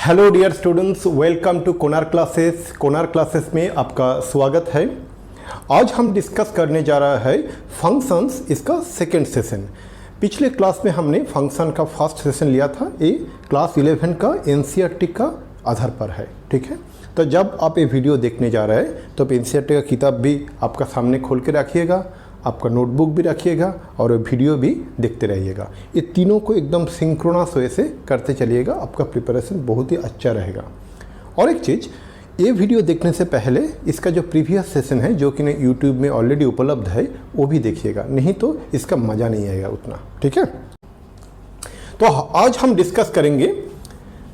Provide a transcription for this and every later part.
Hello dear students, welcome to Konar classes. Konar classes में आपका स्वागत है। आज हम डिस्कस करने जा रहा है फंक्शंस, इसका सेकंड सेशन। पिछले क्लास में हमने फंक्शन का फर्स्ट सेशन लिया था। ये क्लास 11 का एनसीईआरटी का आधार पर है, ठीक है। तो जब आप ये वीडियो देखने जा रहे हैं तो एनसीईआरटी का किताब भी आपका सामने खोल के रखिएगा, आपका नोटबुक भी रखिएगा और वीडियो भी देखते रहिएगा। ये तीनों को एकदम सिंक्रोनस वे से करते चलिएगा, आपका प्रिपरेशन बहुत ही अच्छा रहेगा। और एक चीज़, ये वीडियो देखने से पहले इसका जो प्रीवियस सेशन है जो कि ना यूट्यूब में ऑलरेडी उपलब्ध है वो भी देखिएगा, नहीं तो इसका मज़ा नहीं आएगा उतना, ठीक है। तो आज हम डिस्कस करेंगे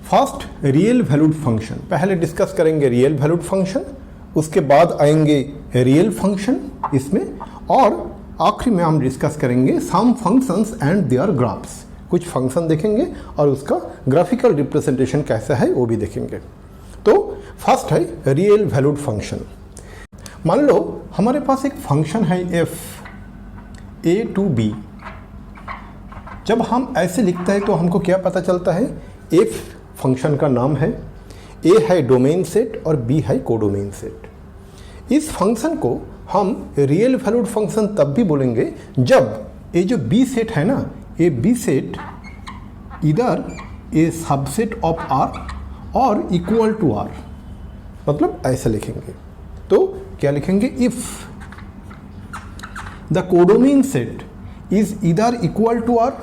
फर्स्ट रियल वैल्यूड फंक्शन। पहले डिस्कस करेंगे रियल वैल्यूड फंक्शन, उसके बाद आएंगे रियल फंक्शन इसमें, और आखिरी में हम डिस्कस करेंगे सम फंक्शंस एंड देयर ग्राफ्स। कुछ फंक्शन देखेंगे और उसका ग्राफिकल रिप्रेजेंटेशन कैसा है वो भी देखेंगे। तो फर्स्ट है रियल वैल्यूड फंक्शन। मान लो हमारे पास एक फंक्शन है f a to b। जब हम ऐसे लिखते हैं तो हमको क्या पता चलता है? f फंक्शन का नाम है, a है डोमेन सेट और b है कोडोमेन सेट। इस फंक्शन को हम रियल वैल्यूड फंक्शन तब भी बोलेंगे जब ये जो बी सेट है ना, ये बी सेट इधर ए सबसेट ऑफ आर और इक्वल टू आर। मतलब ऐसा लिखेंगे तो क्या लिखेंगे? If the codomain set is इधर इक्वल टू आर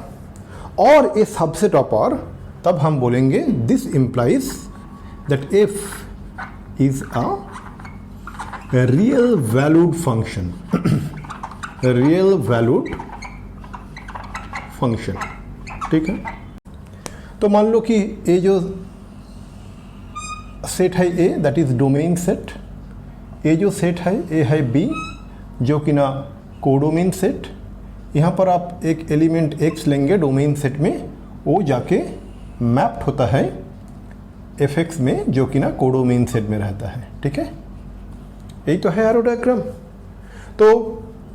और ए सबसेट ऑफ आर, तब हम बोलेंगे this implies that F is a real valued function. Real valued function, ठीक है। तो मान लो कि ये जो सेट है ए, दैट इज डोमेन सेट। ये जो सेट है ए है बी, जो कि ना कोडोमेन सेट। यहाँ पर आप एक एलिमेंट एक्स लेंगे डोमेन सेट में, वो जाके मैप्ड होता है एफ एक्स में, जो कि ना कोडोमेन सेट में रहता है, ठीक है। यही तो है एरो डायग्राम। तो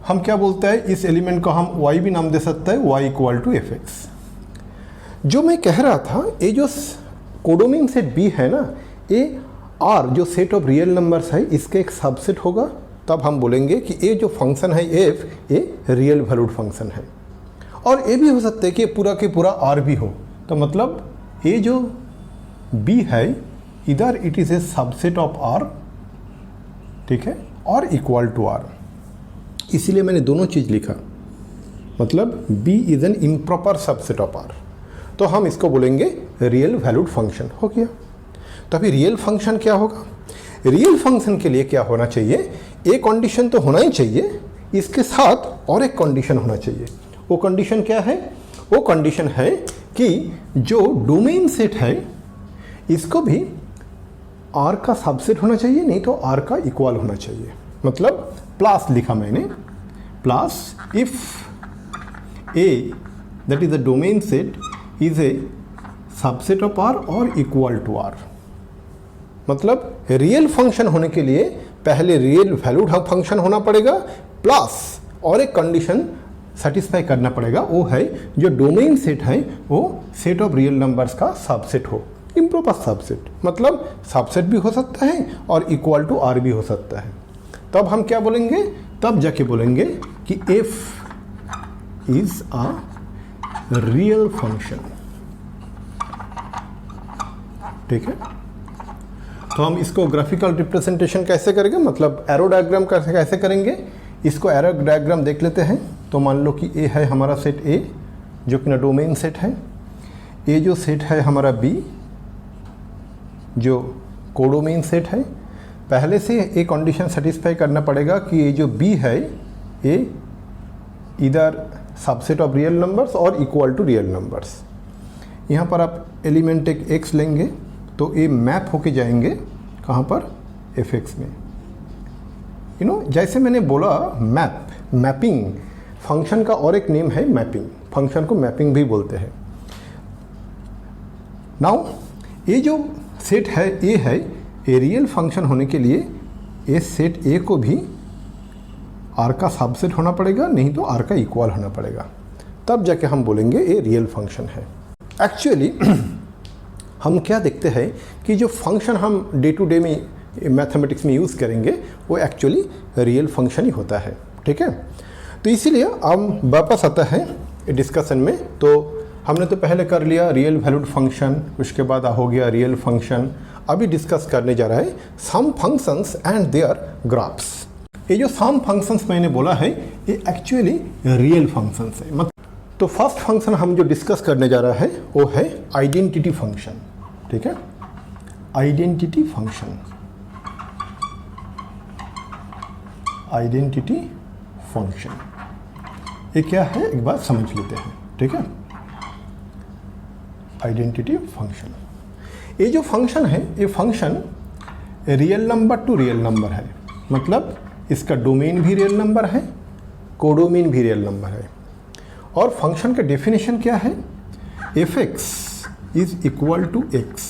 हम क्या बोलते हैं, इस एलिमेंट को हम y भी नाम दे सकते हैं, y equal to F x. जो मैं कह रहा था, ये जो कोडोमेन सेट b है ना, ये r जो सेट ऑफ रियल नंबर्स है इसके एक सबसेट होगा। तब हम बोलेंगे कि ये जो फंक्शन है f, ये रियल वैल्यूड फंक्शन है। और ये भी हो सकता है कि पूरा के पूरा r भी हो। तो मतलब ये जो b है इधर it is a subset of r, ठीक है, और इक्वल टू आर। इसीलिए मैंने दोनों चीज़ लिखा, मतलब b is an improper subset of r। तो हम इसको बोलेंगे रियल वैल्यूड फंक्शन हो गया। तो अभी रियल फंक्शन क्या होगा? रियल फंक्शन के लिए क्या होना चाहिए? एक कंडीशन तो होना ही चाहिए, इसके साथ और एक कंडीशन होना चाहिए। वो कंडीशन क्या है? वो कंडीशन है कि जो डोमेन सेट है इसको भी R का सबसेट होना चाहिए, नहीं तो R का इक्वल होना चाहिए। मतलब प्लस लिखा मैंने, plus if A that is a domain set is a subset of R और इक्वल टू R। मतलब रियल फंक्शन होने के लिए पहले रियल वैल्यूड फंक्शन होना पड़ेगा, प्लस और एक कंडीशन सेटिस्फाई करना पड़ेगा, वो है जो डोमेन सेट है वो सेट ऑफ रियल नंबर्स का सबसेट हो, इम्प्रॉपर सबसेट। मतलब सबसेट भी हो सकता है और इक्वल टू आर भी हो सकता है। तब हम क्या बोलेंगे? तब जाके बोलेंगे कि F is a real function, ठीक है। तो हम इसको ग्राफिकल रिप्रेजेंटेशन कैसे करेंगे, मतलब एरो डायग्राम कैसे करेंगे, इसको एरो डायग्राम देख लेते हैं। तो मान लो कि ए है हमारा सेट ए, जो कि ना डोमेन सेट है। ए जो सेट है हमारा बी, जो कोडोमेन सेट है। पहले से एक कंडीशन सेटिस्फाई करना पड़ेगा कि ये जो b है ये इधर सबसेट ऑफ रियल नंबर्स और इक्वल टू रियल नंबर्स। यहाँ पर आप एलिमेंट एक x लेंगे तो ये मैप होके जाएंगे कहाँ पर? fx में। जैसे मैंने बोला मैपिंग फंक्शन का और एक नेम है मैपिंग। फंक्शन को मैपिंग भी बोलते हैं। नाउ ये जो सेट है ए है, ए रियल फंक्शन होने के लिए ए सेट ए को भी आर का सबसेट होना पड़ेगा, नहीं तो आर का इक्वल होना पड़ेगा। तब जाके हम बोलेंगे ए रियल फंक्शन है। एक्चुअली हम क्या देखते हैं कि जो फंक्शन हम डे टू डे में मैथमेटिक्स में यूज़ करेंगे वो एक्चुअली रियल फंक्शन ही होता है। ठीक है, तो इसीलिए हम वापस आता है डिस्कशन में। तो हमने तो पहले कर लिया रियल वैल्यूड फंक्शन, उसके बाद हो गया रियल फंक्शन। अभी डिस्कस करने जा रहा है सम फंक्शंस एंड देयर ग्राफ्स। ये जो सम फंक्शंस मैंने बोला है ये एक्चुअली रियल फंक्शंस है। तो फर्स्ट फंक्शन हम जो डिस्कस करने जा रहा है वो है आइडेंटिटी फंक्शन। ठीक है, आइडेंटिटी फंक्शन, आइडेंटिटी फंक्शन ये क्या है एक बार समझ लेते हैं। ठीक है, आइडेंटिटी फंक्शन, ये जो फंक्शन है ये function real number to real number है। मतलब इसका डोमेन भी रियल नंबर है, कोडोमेन भी रियल नंबर है। और फंक्शन का डेफिनेशन क्या है, f x is equal to x.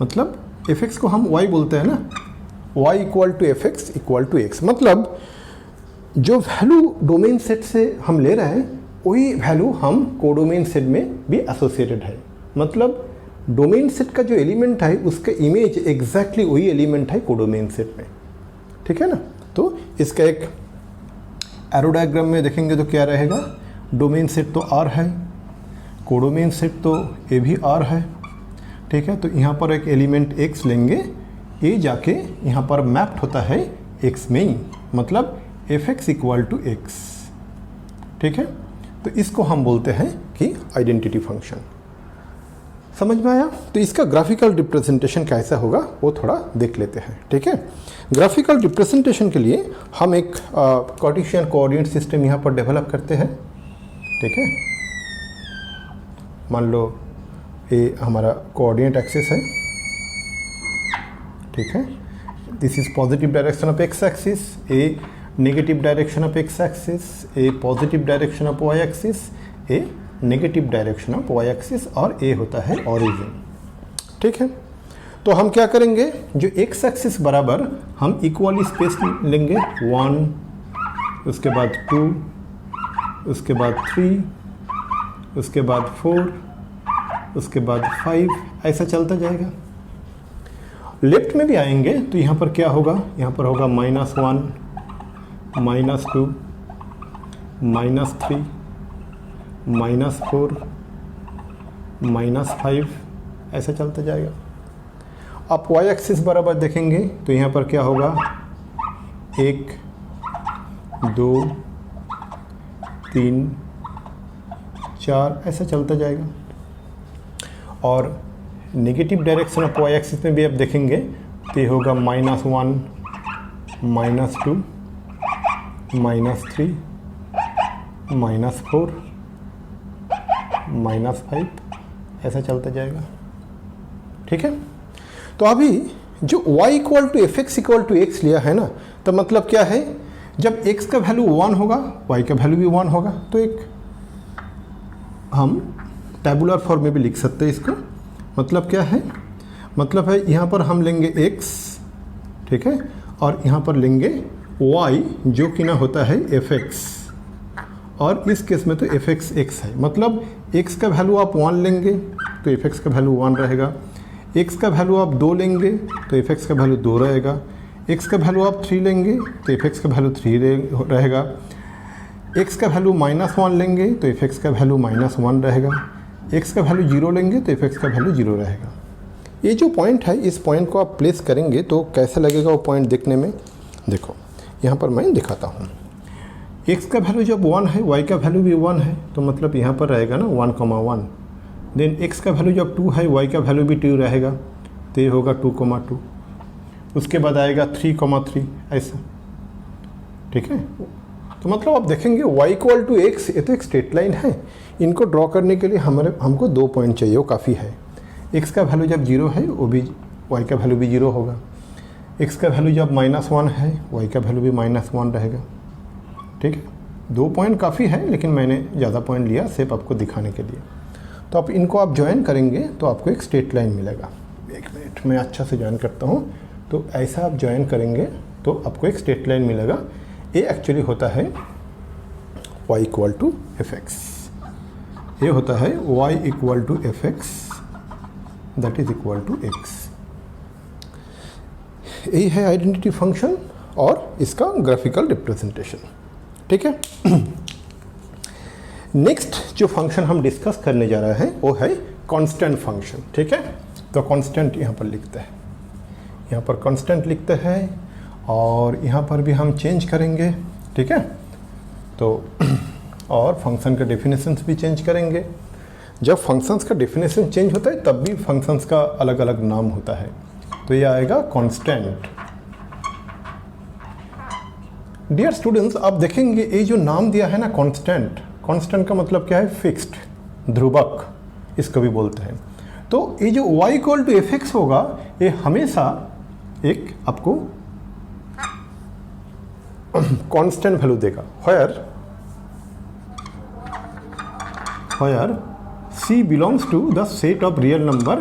मतलब एफ एक्स को हम वाई बोलते हैं ना, y equal to F x equal to x. मतलब जो वैल्यू डोमेन सेट से हम ले रहे हैं वही वैल्यू हम कोडोमेन सेट में भी एसोसिएटेड है। मतलब डोमेन सेट का जो एलिमेंट है उसका इमेज एग्जैक्टली वही एलिमेंट है कोडोमेन सेट में। ठीक है ना, तो इसका एक एरो डायग्राम में देखेंगे तो क्या रहेगा, डोमेन सेट तो R है, कोडोमेन सेट तो ये भी R है। ठीक है, तो यहाँ पर एक एलिमेंट x लेंगे, ये जाके यहाँ पर मैप्ड होता है x में ही। मतलब f x equal to x. ठीक है, तो इसको हम बोलते हैं कि आइडेंटिटी फंक्शन। समझ में आया? तो इसका ग्राफिकल रिप्रेजेंटेशन कैसा होगा वो थोड़ा देख लेते हैं। ठीक है, ग्राफिकल रिप्रेजेंटेशन के लिए हम एक कार्टेशियन कोऑर्डिनेट सिस्टम यहाँ पर डेवलप करते हैं। ठीक है, मान लो ये हमारा कोऑर्डिनेट एक्सिस है। ठीक है, this is positive direction of x axis, a negative direction of x axis, a positive direction of y axis, a negative direction of y axis, और ए होता है ओरिजिन। ठीक है, तो हम क्या करेंगे, जो एक्स एक्सिस बराबर हम इक्वली स्पेस लेंगे, 1, उसके बाद 2, उसके बाद 3, उसके बाद 4, उसके बाद 5, ऐसा चलता जाएगा। लेफ्ट में भी आएंगे तो यहाँ पर क्या होगा, यहाँ पर होगा -1, -2, -3, -4, -5, ऐसा चलता जाएगा। आप वाई एक्सिस बराबर देखेंगे तो यहाँ पर क्या होगा, 1, 2, 3, 4, ऐसा चलता जाएगा। और negative direction of y axis में भी आप देखेंगे तो ये होगा -1, -2, -3, -4, -5, ऐसा चलता जाएगा। ठीक है, तो अभी जो y equal to F x equal to x लिया है ना, तो मतलब क्या है, जब x का वैल्यू 1 होगा y का वैल्यू भी 1 होगा। तो एक हम टेबुलर फॉर्म में भी लिख सकते हैं इसको। मतलब क्या है, मतलब है यहाँ पर हम लेंगे x, ठीक है, और यहाँ पर लेंगे y जो कि ना होता है एफ एक्स, और इस केस में तो एफ एक्स एक्स है। मतलब x का वैल्यू आप 1 लेंगे तो एफ एक्स का वैल्यू 1 रहेगा, x का वैल्यू आप 2 लेंगे तो एफ एक्स का वैल्यू 2 रहेगा, x का वैल्यू आप 3 लेंगे तो एफ एक्स का वैल्यू 3 रहेगा, x का वैल्यू -1 लेंगे तो एफ एक्स का वैल्यू -1 रहेगा, x का वैल्यू 0 लेंगे तो एफ एक्स का वैल्यू 0 रहेगा। ये जो पॉइंट है, इस पॉइंट को आप प्लेस करेंगे तो कैसा लगेगा वो पॉइंट देखने में। देखो यहाँ पर मैं दिखाता हूँ, x का वैल्यू जब 1 है, y का वैल्यू भी 1 है, तो मतलब यहाँ पर रहेगा ना 1,1। देन x का वैल्यू जब 2 है, y का वैल्यू भी 2 रहेगा, तो ये होगा 2,2। उसके बाद आएगा 3,3, ऐसा। ठीक है, तो मतलब आप देखेंगे y इक्वल टू एक्स, ये तो एक स्ट्रेट लाइन है। इनको ड्रॉ करने के लिए हमको 2 पॉइंट चाहिए, वो काफ़ी है। x का वैल्यू जब 0 है वो भी y का वैल्यू भी 0 होगा, x का वैल्यू जब -1 है y का वैल्यू भी -1 रहेगा। ठीक है, 2 पॉइंट काफ़ी है, लेकिन मैंने ज़्यादा पॉइंट लिया सिर्फ आपको दिखाने के लिए। तो आप इनको आप ज्वाइन करेंगे तो आपको एक स्ट्रेट लाइन मिलेगा। 1 मिनट मैं अच्छा से ज्वाइन करता हूँ। तो ऐसा आप ज्वाइन करेंगे तो आपको एक स्ट्रेट लाइन मिलेगा। ये एक्चुअली होता है y equal to F x, ये होता है y equal to F x that is equal to x. यही है आइडेंटिटी फंक्शन और इसका ग्राफिकल रिप्रेजेंटेशन। ठीक है। नेक्स्ट जो फंक्शन हम डिस्कस करने जा रहे हैं वो है कांस्टेंट फंक्शन। ठीक है, तो कांस्टेंट यहाँ पर लिखते हैं, यहाँ पर कांस्टेंट लिखते हैं और यहाँ पर भी हम चेंज करेंगे। ठीक है, तो और फंक्शन का डेफिनेशंस भी चेंज करेंगे। जब फंक्शंस का डेफिनेशन चेंज होता है तब भी फंक्शंस का अलग अलग नाम होता है। तो ये आएगा कांस्टेंट। डियर स्टूडेंट्स, आप देखेंगे ये जो नाम दिया है ना कांस्टेंट, कांस्टेंट का मतलब क्या है? फिक्स्ड, ध्रुवक इसको भी बोलते हैं। तो ये जो y equal to F x होगा ये हमेशा एक आपको कांस्टेंट वैल्यू देगा। where c belongs to the set of real number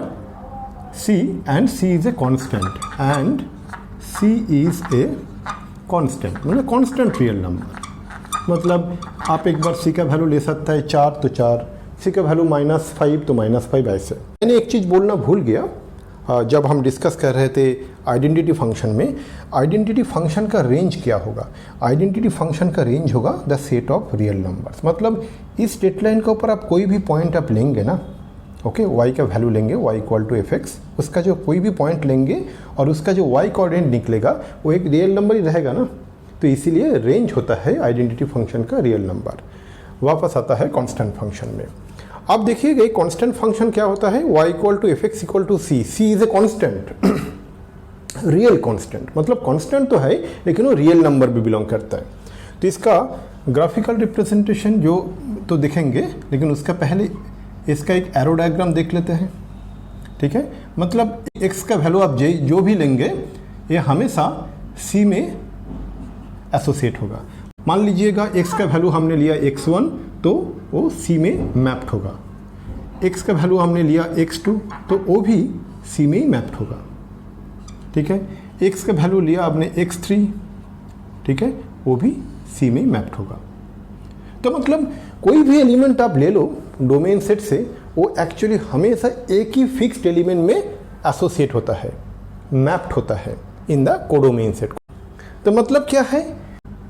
c and c is a constant and c is a constant, मतलब constant real number। मतलब आप एक बार c का वैल्यू ले सकता है 4 तो 4, c का वैल्यू -5 तो -5, ऐसे। मैंने एक चीज़ बोलना भूल गया जब हम डिस्कस कर रहे थे आइडेंटिटी फंक्शन में। आइडेंटिटी फंक्शन का रेंज क्या होगा? आइडेंटिटी फंक्शन का रेंज होगा the set of real numbers. मतलब इस स्ट्रेट लाइन के ऊपर आप कोई भी पॉइंट आप लेंगे ना, ओके, y का वैल्यू लेंगे y equal to F x, उसका जो कोई भी पॉइंट लेंगे और उसका जो y कोऑर्डिनेट निकलेगा वो एक रियल नंबर ही रहेगा ना। तो इसीलिए रेंज होता है आइडेंटिटी फंक्शन का रियल नंबर। वापस आता है कांस्टेंट फंक्शन में। अब देखिएगा कांस्टेंट फंक्शन क्या होता है? y equal to F x equal to c. C is a constant, real constant. मतलब कांस्टेंट तो है लेकिन वो रियल नंबर भी बिलोंग करता है। तो इसका ग्राफिकल रिप्रेजेंटेशन जो तो दिखेंगे, लेकिन उसका पहले इसका एक एरो डायग्राम देख लेते हैं। ठीक है, मतलब x का वैल्यू आप जो भी लेंगे ये हमेशा c में एसोसिएट होगा। मान लीजिएगा x का वैल्यू हमने लिया x1 तो वो c में मैप्ड होगा, x का वैल्यू हमने लिया x2 तो वो भी c में ही मैप्ड होगा। ठीक है, x का वैल्यू लिया आपने x3, ठीक है, वो भी c में ही मैप्ड होगा। तो मतलब कोई भी एलिमेंट आप ले लो डोमेन सेट से, वो एक्चुअली हमेशा एक ही फिक्स्ड एलिमेंट में एसोसिएट होता है, मैप्ड होता है इन द कोडोमेन सेट। तो मतलब क्या है?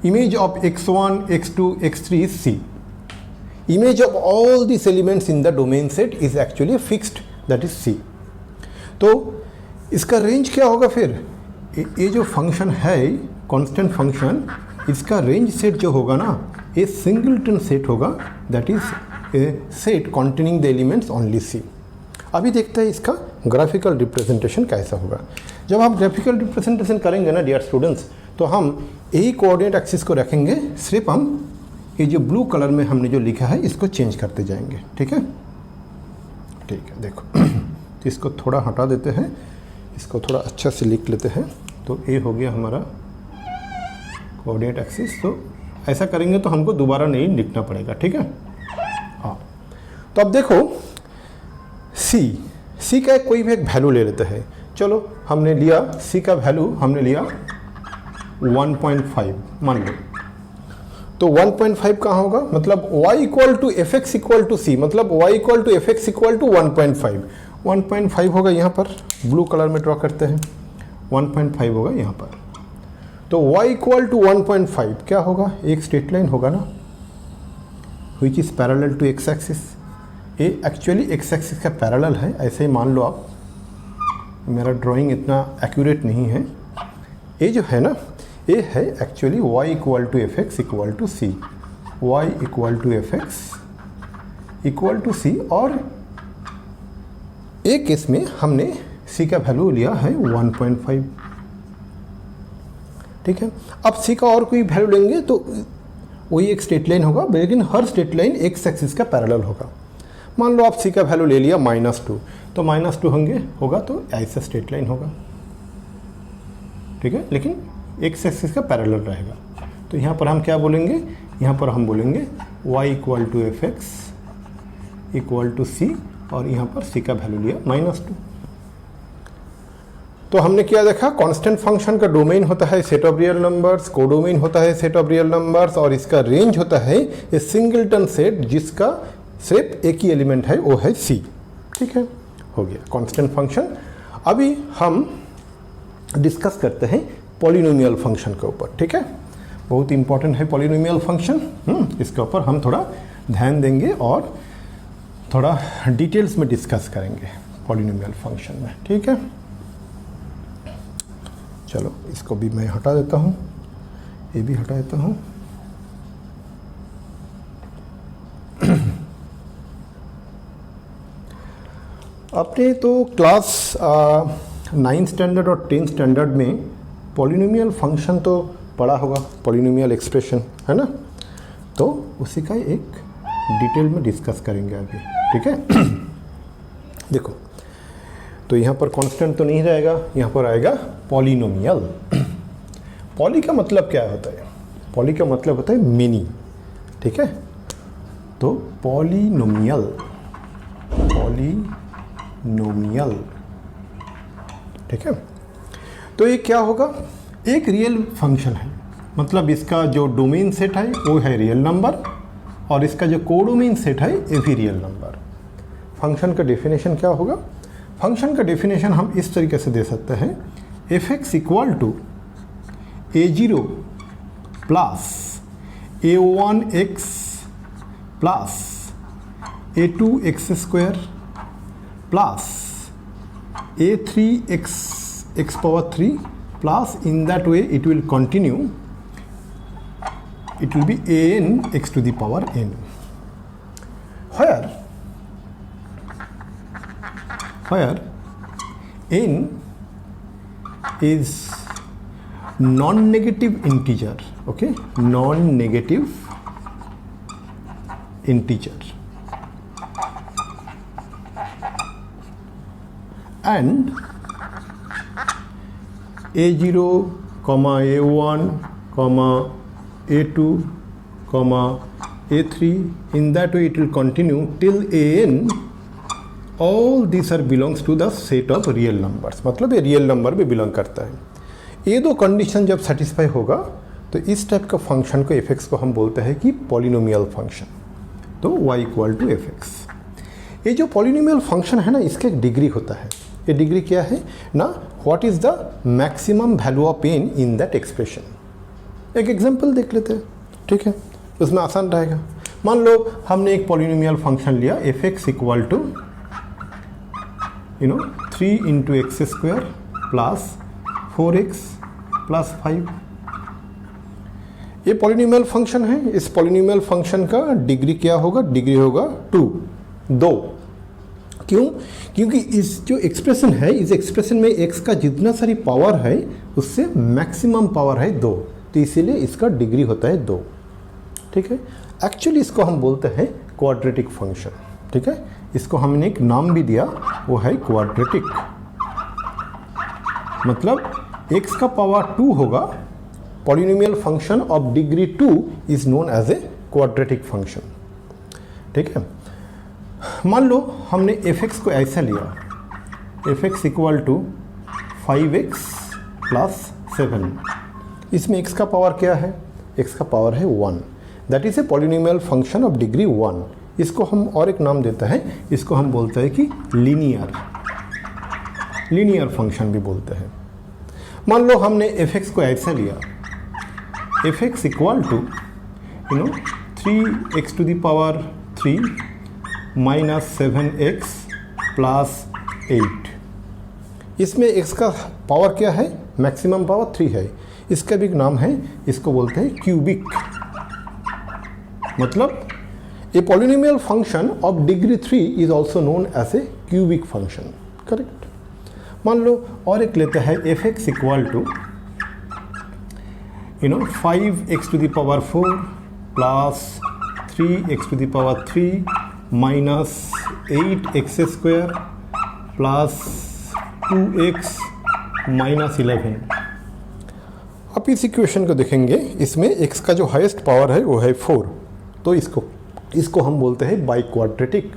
Image of x1, x2, x3 is c. Image of all these elements in the domain set is actually fixed, that is c. तो इसका रेंज क्या होगा फिर? ये जो फंक्शन है कांस्टेंट फंक्शन, इसका रेंज सेट जो होगा ना ये सिंगलटन सेट होगा, that is a set containing the elements only c। अभी देखते हैं इसका ग्राफिकल रिप्रेजेंटेशन कैसा होगा। जब आप ग्राफिकल रिप्रेजेंटेशन करेंगे ना डियर स्टूडेंट्स, तो हम यही कोऑर्डिनेट एक्सिस को रखेंगे, सिर्फ हम ये जो ब्लू कलर में हमने जो लिखा है इसको चेंज करते जाएंगे। ठीक है, ठीक है, देखो तो इसको थोड़ा हटा देते हैं, इसको थोड़ा अच्छा से लिख लेते हैं। तो ये हो गया हमारा कोऑर्डिनेट एक्सिस। तो ऐसा करेंगे तो हमको दोबारा नहीं लिखना पड़ेगा। ठीक है, हाँ। तो अब देखो c का कोई भी एक वैल्यू ले लेते हैं। चलो हमने लिया c का वैल्यू हमने लिया 1.5 मान लो। तो 1.5 कहाँ होगा? मतलब y equal to F x equal to C, मतलब y equal to F x equal to 1.5 होगा। यहाँ पर ब्लू कलर में ड्रॉ करते हैं, 1.5 होगा यहाँ पर। तो y इक्वल टू 1.5 क्या होगा? एक स्ट्रेट लाइन होगा ना, which is parallel to x axis. ये एक्चुअली एक्स एक्सिस का पैरेलल है, ऐसे ही मान लो आप। मेरा ड्राइंग इतना एक्यूरेट नहीं है। ये जो है ना ये है actually y equal to F x equal to C, y equal to F x equal to C. और एक केस में हमने c का वैल्यू लिया है 1.5। ठीक है, अब c का और कोई वैल्यू लेंगे तो वही एक स्ट्रेट लाइन होगा, लेकिन हर स्ट्रेट लाइन एक्स एक्सिस का पैरेलल होगा। मान लो आप c का वैल्यू ले लिया -2, तो -2 होगा तो ऐसा स्ट्रेट लाइन होगा। ठीक है, लेकिन एक्स एक्सिस का पैरेलल रहेगा। तो यहाँ पर हम क्या बोलेंगे? यहाँ पर हम बोलेंगे y equal to F x equal to C, और यहाँ पर c का वैल्यू लिया -2। तो हमने क्या देखा? कांस्टेंट फंक्शन का डोमेन होता है set of real numbers, codomain होता है सेट ऑफ रियल नंबर्स, और इसका रेंज होता है ए सिंगलटन सेट जिसका सिर्फ एक ही एलिमेंट है, वो है c। ठीक है, हो गया कांस्टेंट फंक्शन। अभी हम डिस्कस करते हैं पॉलिनोमियल फंक्शन के ऊपर, ठीक है। बहुत इंपॉर्टेंट है पॉलिनोमियल फंक्शन, इसके ऊपर हम थोड़ा ध्यान देंगे और थोड़ा डिटेल्स में डिस्कस करेंगे पॉलिनोमियल फंक्शन में, ठीक है। चलो इसको भी मैं हटा देता हूँ, ये भी हटा देता हूँ। आपने तो क्लास 9 स्टैंडर्ड और 10 स्टैंडर्ड में पॉलिनोमियल फंक्शन तो पढ़ा होगा, पॉलिनोमियल एक्सप्रेशन, है ना। तो उसी का एक डिटेल में डिस्कस करेंगे अभी, ठीक है। देखो, तो यहाँ पर कांस्टेंट तो नहीं रहेगा, यहाँ पर आएगा पॉलिनोमियल। पॉली का मतलब क्या होता है? पॉली का मतलब होता है मेनी, ठीक है। तो पॉलिनोमियल, पॉलिनोमियल, ठीक है। तो ये क्या होगा? एक रियल फंक्शन है, मतलब इसका जो डोमेन सेट है वो है रियल नंबर, और इसका जो कोडोमेन सेट है ये भी रियल नंबर। फंक्शन का डेफिनेशन क्या होगा? फंक्शन का डेफिनेशन हम इस तरीके से दे सकते हैं, f x equal to a0 plus a1x plus a2x square plus a3x x power 3 plus in that way it will continue, it will be an x to the power n, where n is non-negative integer, okay, non-negative integer, and a0, a1, a2, a3, in that way it will continue till an, all these are belongs to the set of real numbers, मतलब ये real number में belong करता है। ये दो condition जब satisfy होगा तो इस टाइप का फंक्शन को एफ एक्स को हम बोलते हैं कि पॉलिनोमियल फंक्शन। तो y equal to F x. ये जो पॉलिनोमियल फंक्शन है ना, इसका एक डिग्री होता है। ये डिग्री क्या है ना? What is the maximum value of n in that expression. एक एग्जांपल देख लेते हैं, ठीक है, उसमें आसान रहेगा। मान लो हमने एक पॉलिनोमियल फंक्शन लिया, f x equal to 3 into x square plus 4x plus 5। ये पॉलिनोमियल फंक्शन है। इस पॉलिनोमियल फंक्शन का डिग्री क्या होगा? डिग्री होगा 2। क्यों? क्योंकि इस जो एक्सप्रेशन है, इस एक्सप्रेशन में x का जितना सारी पावर है उससे मैक्सिमम पावर है 2, तो इसीलिए इसका डिग्री होता है 2, ठीक है। एक्चुअली इसको हम बोलते हैं क्वाड्रेटिक फंक्शन, ठीक है। इसको हमने एक नाम भी दिया, वो है क्वाड्रेटिक। मतलब x का पावर 2 होगा, polynomial function of degree 2 is known as a quadratic function, ठीक है। मान लो हमने एफ एक्स को ऐसा लिया, f x equal to 5x plus 7। इसमें x का पावर क्या है? x का पावर है 1, that is a polynomial function of degree 1। इसको हम और एक नाम देते हैं, इसको हम बोलते हैं कि लीनियर फंक्शन भी बोलते हैं। मान लो हमने एफ एक्स को ऐसा लिया, f x equal to 3x to the power 3 minus 7x plus 8। इसमें x का पावर क्या है? मैक्सिमम पावर 3 है। इसका भी नाम है, इसको बोलते हैं क्यूबिक। मतलब a polynomial function of degree 3 is also known as a cubic function, correct. मान लो और एक लेते हैं, f x equal to 5x to the power 4 plus 3x to the power 3 minus 8x square plus 2x minus 11। अब इस equation को देखेंगे, इसमें x का जो हाईएस्ट पावर है वो है 4, तो इसको हम बोलते हैं बाई क्वाड्रेटिक।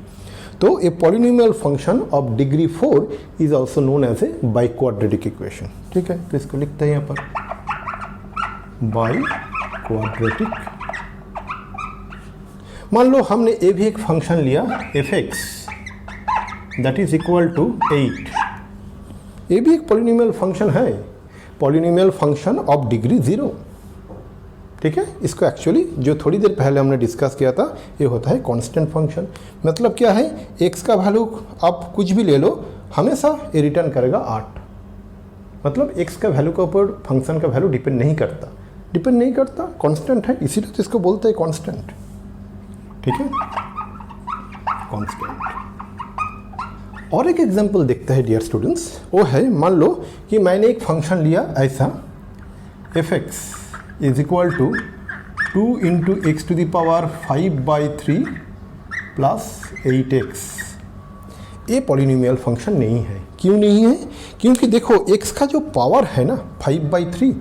तो a polynomial function of degree 4 is also known as a biquadratic equation, ठीक है। तो इसको लिखते हैं यहाँ पर बाई क्वाड्रेटिक। मान लो हमने ए भी एक फंक्शन लिया, f x that is equal to 8। ये भी एक पॉलिनोमियल फंक्शन है, पॉलिनोमियल फंक्शन ऑफ डिग्री 0। ठीक है, इसको एक्चुअली जो थोड़ी देर पहले हमने डिस्कस किया था ये होता है कांस्टेंट फंक्शन। मतलब क्या है, x का वैल्यू आप कुछ भी ले लो हमेशा ये रिटर्न करेगा 8। मतलब x का वैल्यू के ऊपर फंक्शन का वैल्यू डिपेंड नहीं करता, कांस्टेंट है, इसीलिए तो इसको बोलते हैं कांस्टेंट। ठीक है, कांस्टेंट। और एक एग्जांपल देखते हैं डियर स्टूडेंट्स, वो है मान लो कि मैंने एक फंक्शन लिया ऐसा f(x) is equal to 2 into x to the power 5/3 plus 8x। ये पॉलिनोमियल फंक्शन नहीं है। क्यों नहीं है? क्योंकि देखो x का जो पावर है ना 5/3,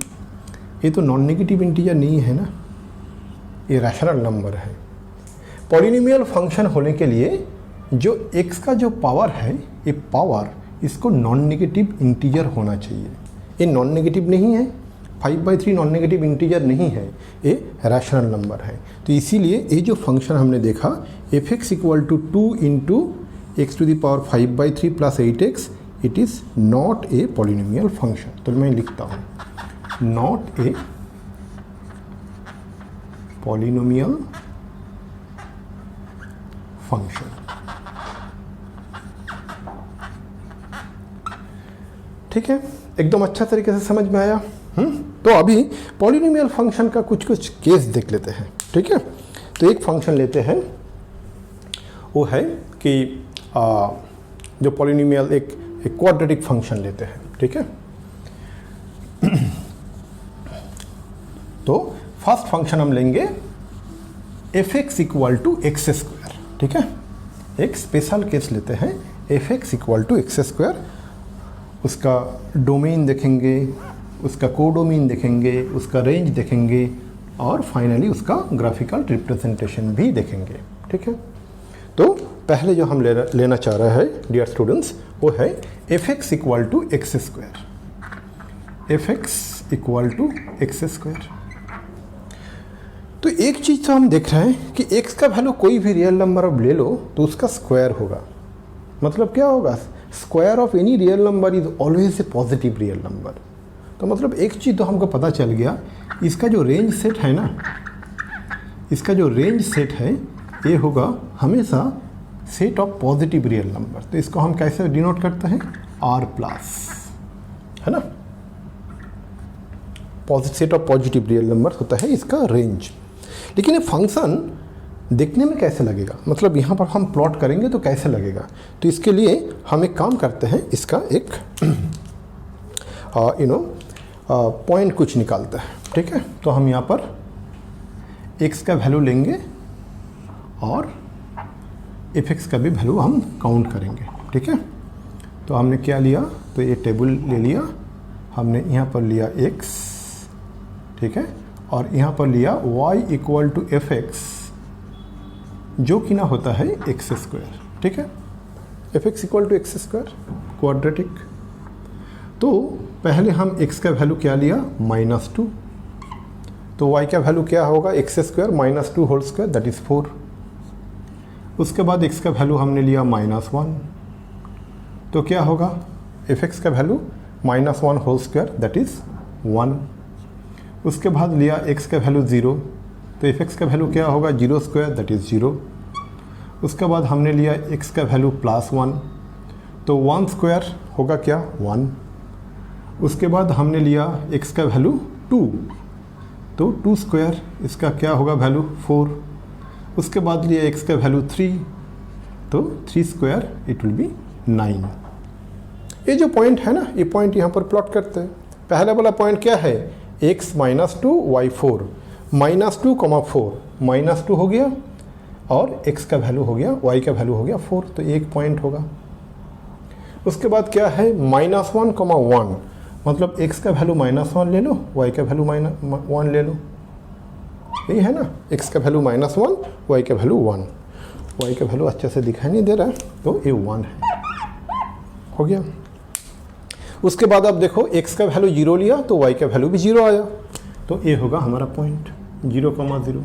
ये तो नॉन नेगेटिव इंटीजर नहीं है ना, ये रैशनल नंबर है। पॉलिनोमियल फंक्शन होने के लिए जो x का जो पावर है, ये पावर इसको नॉन नेगेटिव इंटीजर होना चाहिए। ये नॉन नेगेटिव नहीं है, 5/3 नॉन नेगेटिव इंटीजर नहीं है, ये रैशनल नंबर है। तो इसीलिए ये जो फंक्शन हमने देखा f(x) equal to 2 into x to the power 5/3 plus 8x, it is not a polynomial function. तो मैं लिखता हूँ नॉट ए पॉलिनोमियल फंक्शन। ठीक है, एकदम अच्छा तरीके से समझ में आया। तो अभी पॉलिनोमियल फंक्शन का कुछ केस देख लेते हैं। ठीक है, तो एक फंक्शन लेते हैं, वो है कि जो पॉलिनोमियल एक क्वाड्रेटिक फंक्शन लेते हैं। ठीक है, तो फर्स्ट फंक्शन हम लेंगे f(x) इक्वल टू x²। ठीक है, एक स्पेशल केस लेते हैं f(x) इक्वल टू x²। उसका डोमेन देखेंगे, उसका कोडोमेन देखेंगे, उसका रेंज देखेंगे और फाइनली उसका ग्राफिकल रिप्रेजेंटेशन भी देखेंगे। ठीक है, तो पहले जो हम लेना चाह रहे हैं डियर स्टूडेंट्स, वो है f(x) equal to x²। f(x) equal to x²। तो एक चीज़ तो हम देख रहे हैं कि x का वैल्यू कोई भी रियल नंबर अब ले लो तो उसका स्क्वायर होगा। मतलब क्या होगा, square of any real number is always a positive real number. तो मतलब एक चीज़ तो हमको पता चल गया, इसका जो रेंज सेट है ना, इसका जो रेंज सेट है ये होगा हमेशा set of positive real number. तो इसको हम कैसे डिनोट करते हैं, r+, है ना, set of positive real number होता है इसका रेंज। लेकिन ये फंक्शन देखने में कैसे लगेगा, मतलब यहाँ पर हम प्लॉट करेंगे तो कैसे लगेगा। तो इसके लिए हम एक काम करते हैं, इसका एक पॉइंट कुछ निकालते हैं। ठीक है, तो हम यहाँ पर x का वैल्यू लेंगे और f(x) का भी वैल्यू हम काउंट करेंगे। ठीक है, तो हमने क्या लिया, तो ये टेबल ले लिया हमने, यहाँ पर लिया x, ठीक है, और यहाँ पर लिया y इक्वल टू f(x) जो कि ना होता है x²। ठीक है, f(x) equal to x², quadratic. तो पहले हम x का वैल्यू क्या लिया, -2, तो y का वैल्यू क्या होगा, x² - 2 whole square that is 4। उसके बाद x का वैल्यू हमने लिया -1, तो क्या होगा, f(x) का value -1 whole square that is 1। उसके बाद लिया x का वैल्यू 0, तो f(x) का वैल्यू क्या होगा, 0² दैट इज़ 0। उसके बाद हमने लिया x का वैल्यू +1, तो 1² होगा क्या, 1। उसके बाद हमने लिया x का वैल्यू 2, तो 2², इसका क्या होगा वैल्यू 4। उसके बाद लिया x का वैल्यू 3, तो 3² इट विल बी 9। ये जो पॉइंट है ना, ये पॉइंट यहाँ पर प्लॉट करते हैं। पहला वाला पॉइंट क्या है, x - 2 y 4, -2, 4, -2 हो गया और x का वैल्यू हो गया, y का वैल्यू हो गया 4, तो एक पॉइंट होगा। उसके बाद क्या है, -1, 1, मतलब x का वैल्यू -1 ले लो, y का वैल्यू -1 ले लो, यही है ना, x का वैल्यू -1, y का वैल्यू 1। y का वैल्यू अच्छे से दिखाई नहीं दे रहा है, तो ये 1 है, हो गया। उसके बाद आप देखो x का वैल्यू 0 लिया तो y का वैल्यू भी 0 आया, तो ये होगा हमारा पॉइंट 0,0।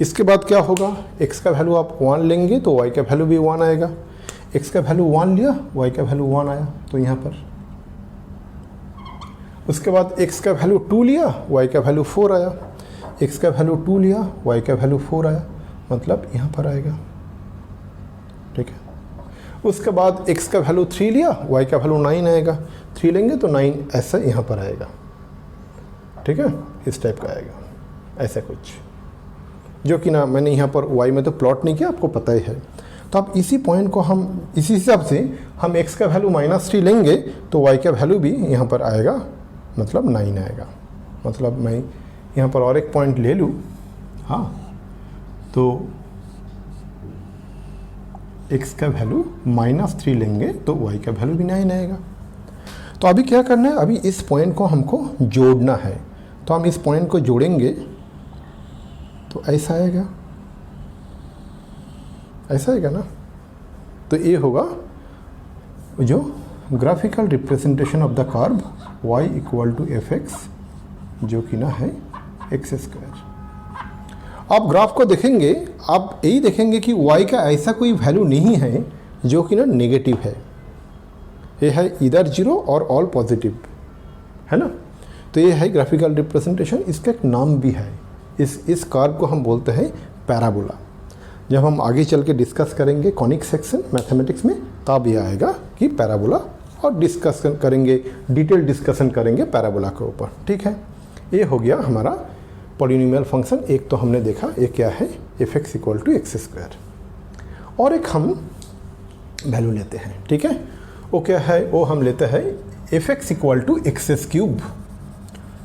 इसके बाद क्या होगा, x का वैल्यू आप 1 लेंगे तो y का वैल्यू भी 1 आएगा। x का वैल्यू 1 लिया, y का वैल्यू 1 आया, तो यहाँ पर उसके बाद x का वैल्यू 2 लिया, y का वैल्यू 4 आया, x का वैल्यू 2 लिया, y का वैल्यू 4 आया, मतलब यहाँ पर आएगा। ठीक है, उसके बाद x का वैल्यू 3 लिया, y का वैल्यू 9 आएगा, 3 लेंगे तो 9 ऐसा यहाँ पर आएगा। ठीक है, इस टाइप का आएगा, ऐसा कुछ, जो कि ना मैंने यहाँ पर y में तो प्लॉट नहीं किया, आपको पता ही है। तो अब इसी पॉइंट को हम इसी हिसाब से हम x का वैल्यू -3 लेंगे तो y का वैल्यू भी यहाँ पर आएगा, मतलब 9 आएगा। मतलब मैं यहाँ पर और एक पॉइंट ले लूँ, हाँ, तो x का वैल्यू -3 लेंगे तो y का वैल्यू भी 9 आएगा। तो अभी क्या करना है, अभी इस पॉइंट को हमको जोड़ना है। तो हम इस पॉइंट को जोड़ेंगे तो ऐसा आएगा, ऐसा आएगा ना। तो ये होगा जो graphical representation of the curve y = fx, जो कि ना है x²। आप ग्राफ को देखेंगे, आप यही देखेंगे कि y का ऐसा कोई वैल्यू नहीं है जो कि ना नेगेटिव है। ये है इधर 0 और ऑल पॉजिटिव, है ना। तो ये है ग्राफिकल रिप्रेजेंटेशन, इसका एक नाम भी है। इस कर्व को हम बोलते हैं पैराबोला। जब हम आगे चल के डिस्कस करेंगे कॉनिक सेक्शन मैथमेटिक्स में, तब ये आएगा कि पैराबोला, और डिस्कशन करेंगे, डिटेल डिस्कशन करेंगे पैराबोला के ऊपर। ठीक है, ये हो गया हमारा पॉलिनोमियल फंक्शन। एक तो हमने देखा ये क्या है, fx = x²। और एक हम वैल्यू लेते हैं, ठीक है, वो क्या है, वो हम लेते हैं fx = x³।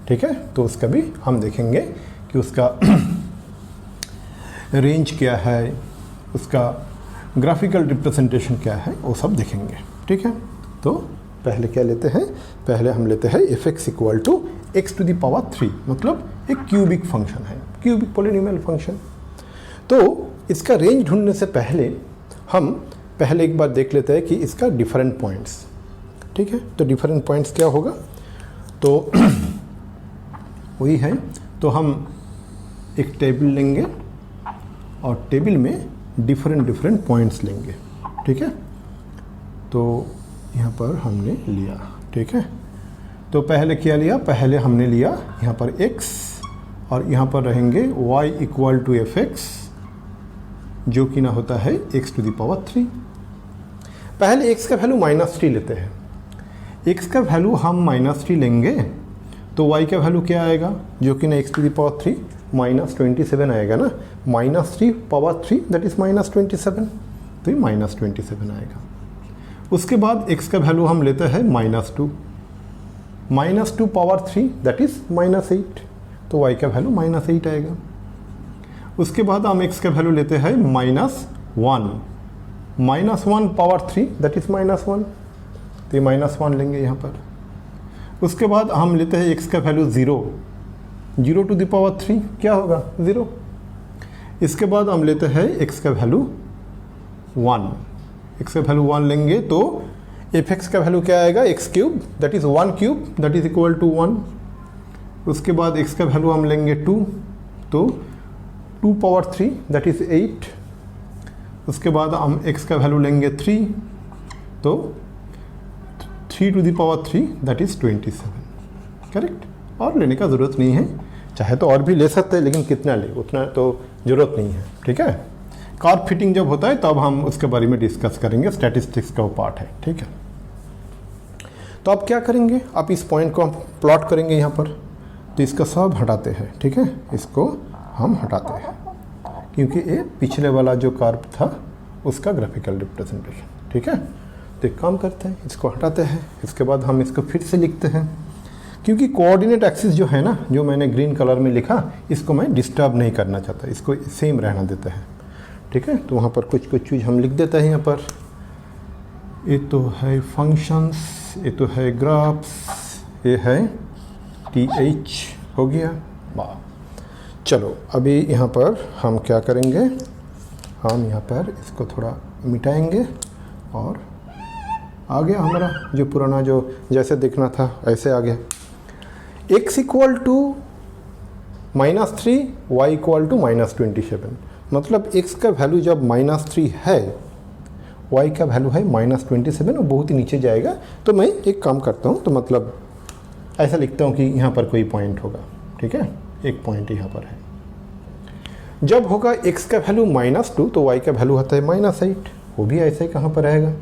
ठीक है, तो उसका भी हम देखेंगे कि उसका रेंज क्या है, उसका ग्राफिकल रिप्रेजेंटेशन क्या है, वो सब देखेंगे। ठीक है, तो पहले क्या लेते हैं, पहले हम लेते हैं fx = x⁻3, मतलब एक क्यूबिक फंक्शन है, क्यूबिक पॉलिनोमियल फंक्शन। तो इसका रेंज ढूंढने से पहले हम पहले एक बार देख लेते हैं कि इसका डिफरेंट पॉइंट्स। ठीक है, तो डिफरेंट पॉइंट्स क्या होगा, तो वही है, तो हम एक टेबल लेंगे और टेबल में डिफरेंट पॉइंट्स लेंगे। ठीक है, तो यहाँ पर हमने लिया, ठीक है, तो पहले क्या लिया, पहले हमने लिया यहाँ पर x, और यहाँ पर रहेंगे y = fx, जो कि ना होता है x⁻3। पहले x का वैल्यू -3 लेते हैं। x का वैल्यू हम -3 लेंगे तो y का वैल्यू क्या आएगा, जो कि ना x⁻3 -27 आएगा ना, -3/3 दैट इज -27, तो ये -27 आएगा। उसके बाद x का वैल्यू हम लेते हैं -2, -2/3 दैट इज -8, तो y का वैल्यू -8 आएगा। उसके बाद हम x का वैल्यू लेते हैं -1, -1/3 दैट इज -1, तो ये -1 लेंगे यहाँ पर। उसके बाद हम लेते हैं x का वैल्यू 0 क्या होगा, 0। इसके बाद हम लेते हैं x का वैल्यू 1, x का वैल्यू 1 लेंगे तो fx का वैल्यू क्या आएगा, x³ that is 1³ that is = 1। उसके बाद x का वैल्यू हम लेंगे 2, तो 2/3 दैट इज 8। उसके बाद हम x का वैल्यू लेंगे 3, तो 3³ दैट इज 27। करेक्ट, और लेने का ज़रूरत नहीं है, चाहे तो और भी ले सकते हैं, लेकिन कितना ले उतना तो ज़रूरत नहीं है। ठीक है, कार्व फिटिंग जब होता है तब हम उसके बारे में डिस्कस करेंगे, स्टैटिस्टिक्स का वो पार्ट है। ठीक है, तो अब क्या करेंगे, आप इस पॉइंट को हम प्लॉट करेंगे यहाँ पर, तो इसका सब हटाते हैं। ठीक है, इसको हम हटाते हैं क्योंकि ये पिछले वाला जो कार्व था उसका ग्राफिकल रिप्रेजेंटेशन। ठीक है, तो एक काम करते हैं, इसको हटाते हैं, इसके बाद हम इसको फिर से लिखते हैं, क्योंकि कोऑर्डिनेट एक्सिस जो है ना, जो मैंने ग्रीन कलर में लिखा, इसको मैं डिस्टर्ब नहीं करना चाहता, इसको सेम रहना देते हैं। ठीक है, तो वहाँ पर कुछ चीज़ हम लिख देते हैं यहाँ पर। ये तो है फंक्शंस, ये तो है ग्राफ्स, ये है TH हो गया। वाह, चलो अभी यहाँ पर हम क्या करेंगे, हम यहाँ पर इसको थोड़ा मिटाएंगे और आ गया हमारा जो पुराना, जो जैसे दिखना था ऐसे आ गया। x = -3, y = -27, मतलब x का वैल्यू जब -3 है, y का वैल्यू है -27 और बहुत ही नीचे जाएगा। तो मैं एक काम करता हूँ, तो मतलब ऐसा लिखता हूँ कि यहाँ पर कोई पॉइंट होगा, ठीक है, एक पॉइंट यहाँ पर है। जब होगा x का वैल्यू -2 तो y का वैल्यू होता है -8, वो भी ऐसे ही कहाँ पर रहेगा।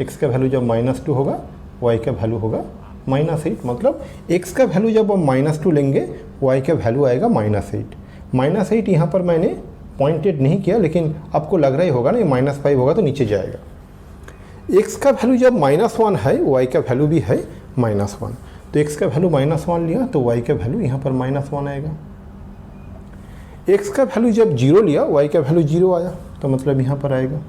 x का वैल्यू जब -2 होगा, y का वैल्यू होगा -8, मतलब x का वैल्यू जब हम -2 लेंगे y का वैल्यू आएगा -8। -8 यहाँ पर मैंने पॉइंटेड नहीं किया, लेकिन आपको लग रहा ही होगा ना, ये -5 होगा तो नीचे जाएगा। x का वैल्यू जब -1 है, y का वैल्यू भी है -1, तो x का वैल्यू -1 लिया तो y का वैल्यू यहाँ पर -1 आएगा। x का वैल्यू जब 0 लिया, y का वैल्यू 0 आया, तो मतलब यहाँ पर आएगा।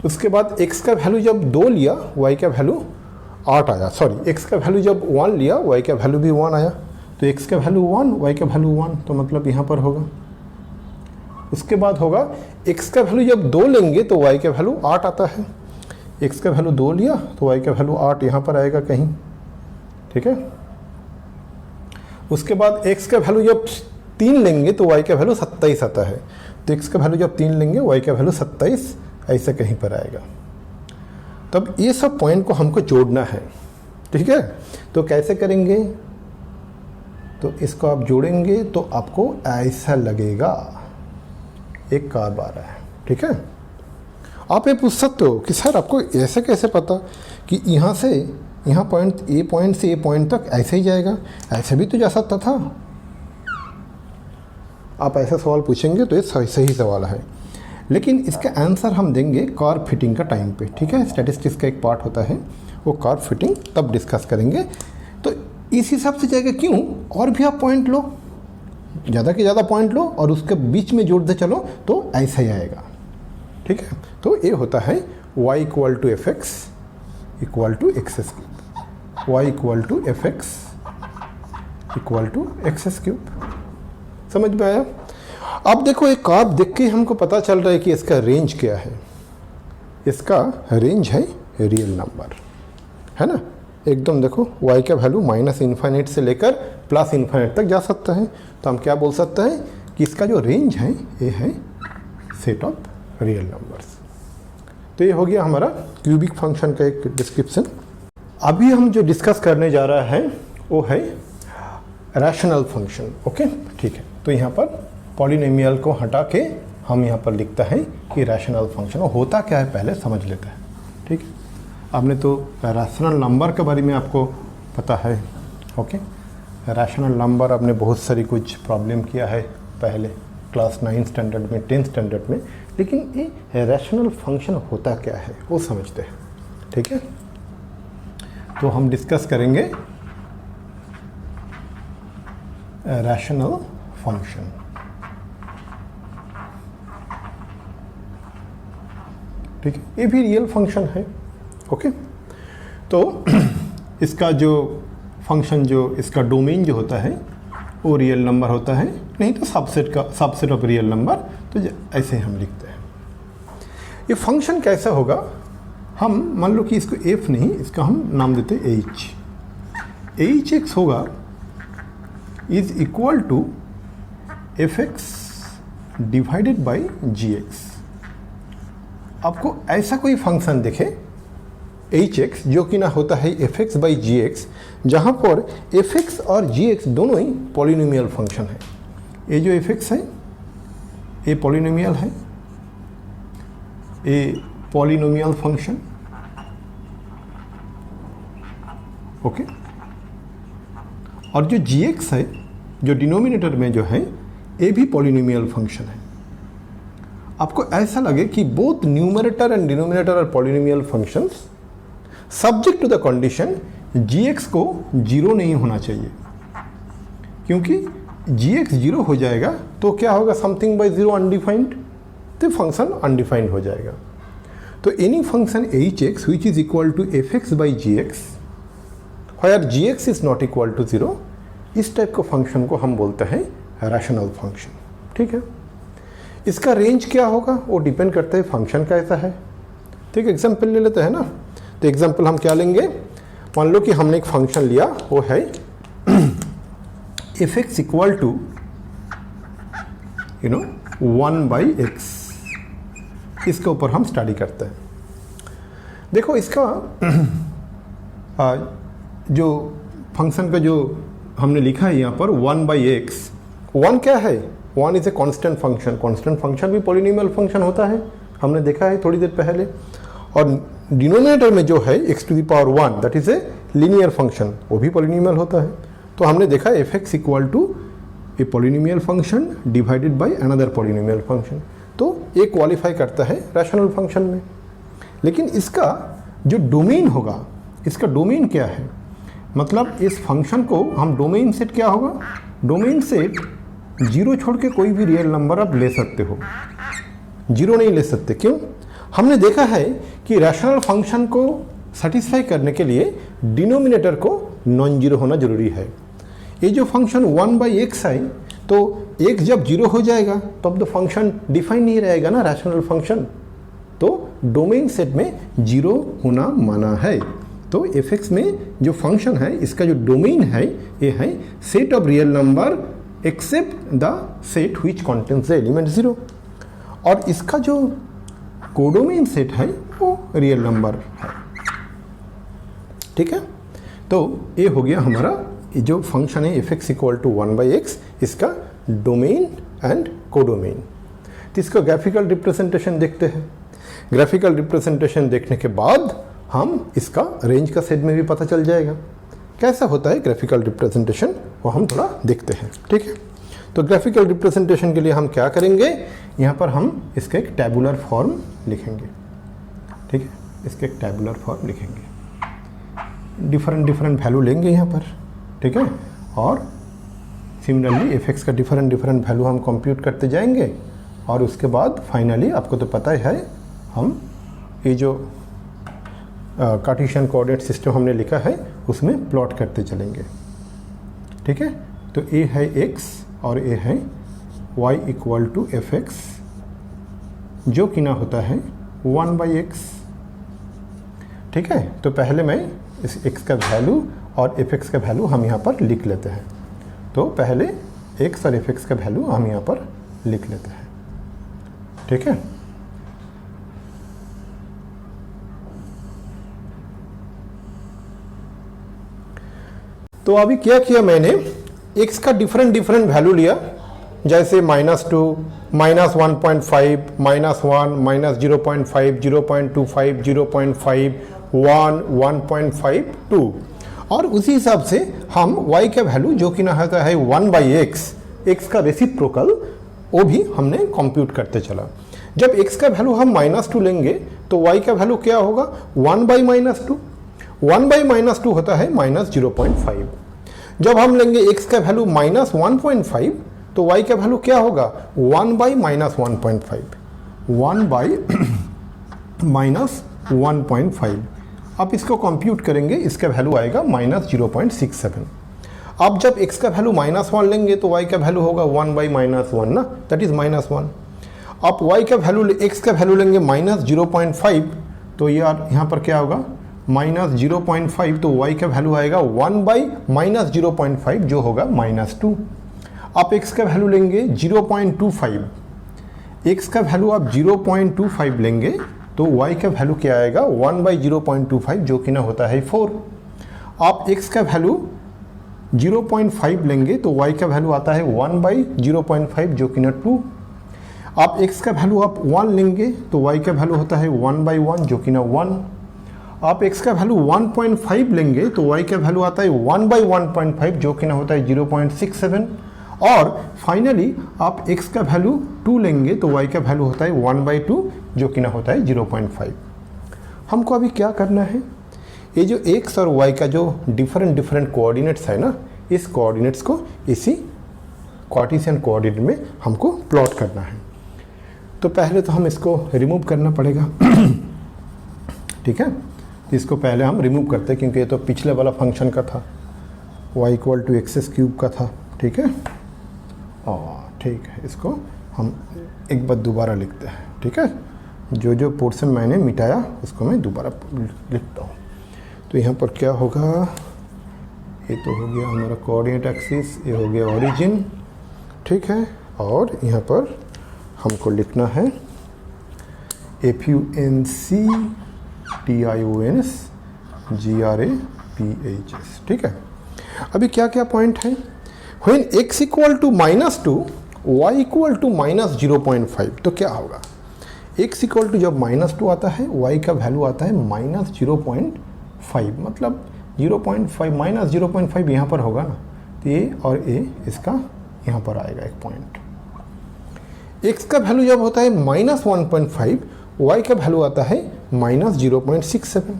उसके बाद x का वैल्यू जब 2 लिया, y का वैल्यू 8 आया, सॉरी x का वैल्यू जब 1 लिया, y का वैल्यू भी 1 आया, तो x का वैल्यू 1, y का वैल्यू 1, तो मतलब यहाँ पर होगा। उसके बाद होगा x का वैल्यू जब 2 लेंगे तो y का वैल्यू 8 आता है, x का वैल्यू 2 लिया तो y का वैल्यू 8 यहाँ पर आएगा कहीं, ठीक है। उसके बाद x का वैल्यू जब 3 लेंगे तो y का वैल्यू 27 आता है, तो x का वैल्यू जब 3 लेंगे y का वैल्यू 27 ऐसे कहीं पर आएगा। तब ये सब पॉइंट को हमको जोड़ना है, ठीक है। तो कैसे करेंगे, तो इसको आप जोड़ेंगे तो आपको ऐसा लगेगा एक कर्व आ रहा है, ठीक है। आप ये पूछ सकते हो कि सर आपको ऐसे कैसे पता कि यहाँ से यहाँ पॉइंट ए पॉइंट से ए पॉइंट तक ऐसे ही जाएगा, ऐसे भी तो जा सकता था। आप ऐसा सवाल पूछेंगे तो ये सही सवाल है, लेकिन इसका आंसर हम देंगे कर्व फिटिंग का टाइम पे, ठीक है। स्टैटिस्टिक्स का एक पार्ट होता है, वो कर्व फिटिंग तब डिस्कस करेंगे। तो इस हिसाब से जाएगा, क्यों, और भी आप पॉइंट लो, ज़्यादा के ज़्यादा पॉइंट लो और उसके बीच में जोड़ते चलो तो ऐसा ही आएगा, ठीक है। तो ये होता है y = fx = x², y = fx = x³। समझ में आया। अब देखो एक कर्व देख के हमको पता चल रहा है कि इसका रेंज क्या है। इसका रेंज है रियल नंबर, है ना। एकदम देखो y का वैल्यू -∞ से लेकर +∞ तक जा सकता है। तो हम क्या बोल सकते हैं कि इसका जो रेंज है ये है सेट ऑफ रियल नंबर्स। तो ये हो गया हमारा क्यूबिक फंक्शन का एक डिस्क्रिप्शन। अभी हम जो डिस्कस करने जा रहा है वो है रैशनल फंक्शन, ओके, ठीक है। तो यहाँ पर पॉलिनोमियल को हटा के हम यहाँ पर लिखता है कि रैशनल फंक्शन होता क्या है पहले समझ लेते हैं, ठीक है। आपने तो रैशनल नंबर के बारे में आपको पता है, ओके। रैशनल नंबर आपने बहुत सारी कुछ प्रॉब्लम किया है पहले क्लास 9 स्टैंडर्ड में, 10 स्टैंडर्ड में, लेकिन ये रैशनल फंक्शन होता क्या है वो समझते हैं, ठीक है। तो हम डिस्कस करेंगे रैशनल फंक्शन। ठीक है, ये भी रियल फंक्शन है, ओके। तो इसका जो फंक्शन, जो इसका डोमेन जो होता है वो रियल नंबर होता है, नहीं तो सबसेट ऑफ रियल नंबर, तो ऐसे हम लिखते हैं। ये फंक्शन कैसा होगा, हम मान लो कि इसको f नहीं, इसका हम नाम देते h। hx होगा is equal to fx divided by gx। आपको ऐसा कोई फंक्शन दिखे hx जो कि ना होता है fx बाई gx, जहाँ पर fx और gx दोनों ही पॉलिनोमियल फंक्शन है। ये जो fx है ये पॉलिनोमियल है, ये पॉलिनोमियल फंक्शन, ओके। और जो gx है जो डिनोमिनेटर में जो है ये भी पॉलिनोमियल फंक्शन है। आपको ऐसा लगे कि both numerator and denominator are polynomial functions subject to the condition gx को 0 नहीं होना चाहिए, क्योंकि gx 0 हो जाएगा तो क्या होगा, समथिंग बाय 0 अनडिफाइंड, तो फंक्शन अनडिफाइंड हो जाएगा। तो any function hx which is equal to fx by gx where gx is not equal to 0, इस टाइप का फंक्शन को हम बोलते हैं रैशनल फंक्शन, ठीक है। इसका रेंज क्या होगा वो डिपेंड करता है फंक्शन कैसा है, ठीक है। एग्जाम्पल ले लेते हैं ना, तो एग्जाम्पल हम क्या लेंगे, मान लो कि हमने एक फंक्शन लिया वो है fx इक्वल टू 1/x, इसके ऊपर हम स्टडी करते हैं। देखो इसका जो फंक्शन का जो हमने लिखा है यहाँ पर 1/x, 1 क्या है? 1 is a constant function. Constant function भी पॉलिनोमियल फंक्शन होता है, हमने देखा है थोड़ी देर पहले। और डिनोमिनेटर में जो है x⁴ that is a linear function, वो भी पॉलिनोमियल होता है। तो हमने देखा f(x) = A polynomial function divided by another polynomial function, तो ये क्वालिफाई करता है रैशनल फंक्शन में। लेकिन इसका जो डोमेन होगा, इसका डोमेन क्या है? मतलब इस फंक्शन को हम डोमेन सेट क्या होगा? डोमेन सेट 0 छोड़ के कोई भी रियल नंबर आप ले सकते हो, 0 नहीं ले सकते। क्यों? हमने देखा है कि रैशनल फंक्शन को सेटिस्फाई करने के लिए डिनोमिनेटर को नॉन जीरो होना जरूरी है। ये जो फंक्शन 1/x है, तो x जब 0 हो जाएगा तब तो फंक्शन डिफाइन नहीं रहेगा ना, रैशनल फंक्शन। तो डोमेन सेट में 0 होना माना है। तो f(x) में जो फंक्शन है, इसका जो डोमेन है, ये है set of real number except the set which contains the element 0। और इसका जो कोडोमेन सेट है वो रियल नंबर है। ठीक है, तो ये हो गया हमारा जो फंक्शन है f(x) = 1/x, इसका डोमेन एंड कोडोमेन। तो इसका ग्राफिकल रिप्रेजेंटेशन देखते हैं। ग्राफिकल रिप्रेजेंटेशन देखने के बाद हम इसका रेंज का सेट में भी पता चल जाएगा कैसा होता है ग्राफिकल रिप्रेजेंटेशन, वो हम थोड़ा देखते हैं। ठीक है, तो ग्राफिकल रिप्रेजेंटेशन के लिए हम क्या करेंगे, यहाँ पर हम इसका एक टैबुलर फॉर्म लिखेंगे। ठीक है, इसका एक टैबुलर फॉर्म लिखेंगे, डिफरेंट वैल्यू लेंगे यहाँ पर। ठीक है, और सिमिलरली f(x) का डिफरेंट वैल्यू हम कंप्यूट करते जाएंगे, और उसके बाद फाइनली आपको तो पता ही है, हम ये जो कार्टेशियन कोऑर्डिनेट सिस्टम हमने लिखा है उसमें प्लॉट करते चलेंगे। ठीक है, तो ये है x और ये है y = f(x), जो कि ना होता है 1/x। ठीक है, तो पहले मैं इस x का वैल्यू और f(x) का वैल्यू हम यहाँ पर लिख लेते हैं। तो पहले x और f(x) का वैल्यू हम यहाँ पर लिख लेते हैं। ठीक है, तो अभी क्या किया मैंने, x का डिफरेंट वैल्यू लिया, जैसे -2, -1.5, -1, -0.5, 0.25, 0.5, 1, 1.5, 2, और उसी हिसाब से हम y का वैल्यू जो कि ना होता है 1/x, x का रेसिप्रोकल, वो भी हमने कंप्यूट करते चला। जब x का वैल्यू हम -2 लेंगे तो y का वैल्यू क्या होगा, 1/-2, 1/-2 होता है -0.5। जब हम लेंगे x का वैल्यू -1.5 तो y का वैल्यू क्या होगा, 1/-1.5, 1/-1.5। आप इसको कंप्यूट करेंगे, इसका वैल्यू आएगा -0.67। अब जब x का वैल्यू -1 लेंगे तो y का वैल्यू होगा 1/-1 ना, दैट इज -1। आप y का वैल्यू, x का वैल्यू लेंगे -0.5, तो यार यहाँ पर क्या होगा, -0.5, तो y का वैल्यू आएगा 1/-0.5, जो होगा -2। आप x का वैल्यू लेंगे 0.25, x का वैल्यू आप 0.25 लेंगे तो y का वैल्यू क्या आएगा, 1/0.25, जो कि ना होता है 4। आप x का वैल्यू 0.5 लेंगे तो y का वैल्यू आता है 1/0.5, जो कि ना 2। आप x का वैल्यू आप 1 लेंगे तो y का वैल्यू होता है 1/1, जो कि ना 1। आप x का वैल्यू 1.5 लेंगे तो y का वैल्यू आता है 1/1.5, जो कि ना होता है 0.67। और फाइनली आप x का वैल्यू 2 लेंगे तो y का वैल्यू होता है 1/2, जो कि ना होता है 0.5। हमको अभी क्या करना है, ये जो x और y का जो डिफरेंट कोऑर्डिनेट्स है ना, इस कोऑर्डिनेट्स को इसी कार्टेशियन कोऑर्डिनेट में हमको प्लॉट करना है। तो पहले तो हम इसको रिमूव करना पड़ेगा। ठीक है, इसको पहले हम रिमूव करते हैं, क्योंकि ये तो पिछले वाला फंक्शन का था, y = x³ का था। ठीक है, और ठीक है, इसको हम एक बार दोबारा लिखते हैं। ठीक है, जो पोर्शन मैंने मिटाया उसको मैं दोबारा लिखता हूँ। तो यहाँ पर क्या होगा, ये तो हो गया हमारा कोऑर्डिनेट एक्सिस, ये हो गया ओरिजिन। ठीक है, और यहाँ पर हमको लिखना है FUNCTIONS ठीक है। अभी क्या क्या पॉइंट है? When x equal to -2 y equal to -0.5 तो क्या होगा? x इक्वल टू जब -2 आता है y का वैल्यू आता है -0.5, मतलब 0.5 -0.5 यहाँ पर होगा ना, तो ये और ये इसका यहाँ पर आएगा एक पॉइंट। x का वैल्यू जब होता है -1.5 y का वैल्यू आता है -0.67,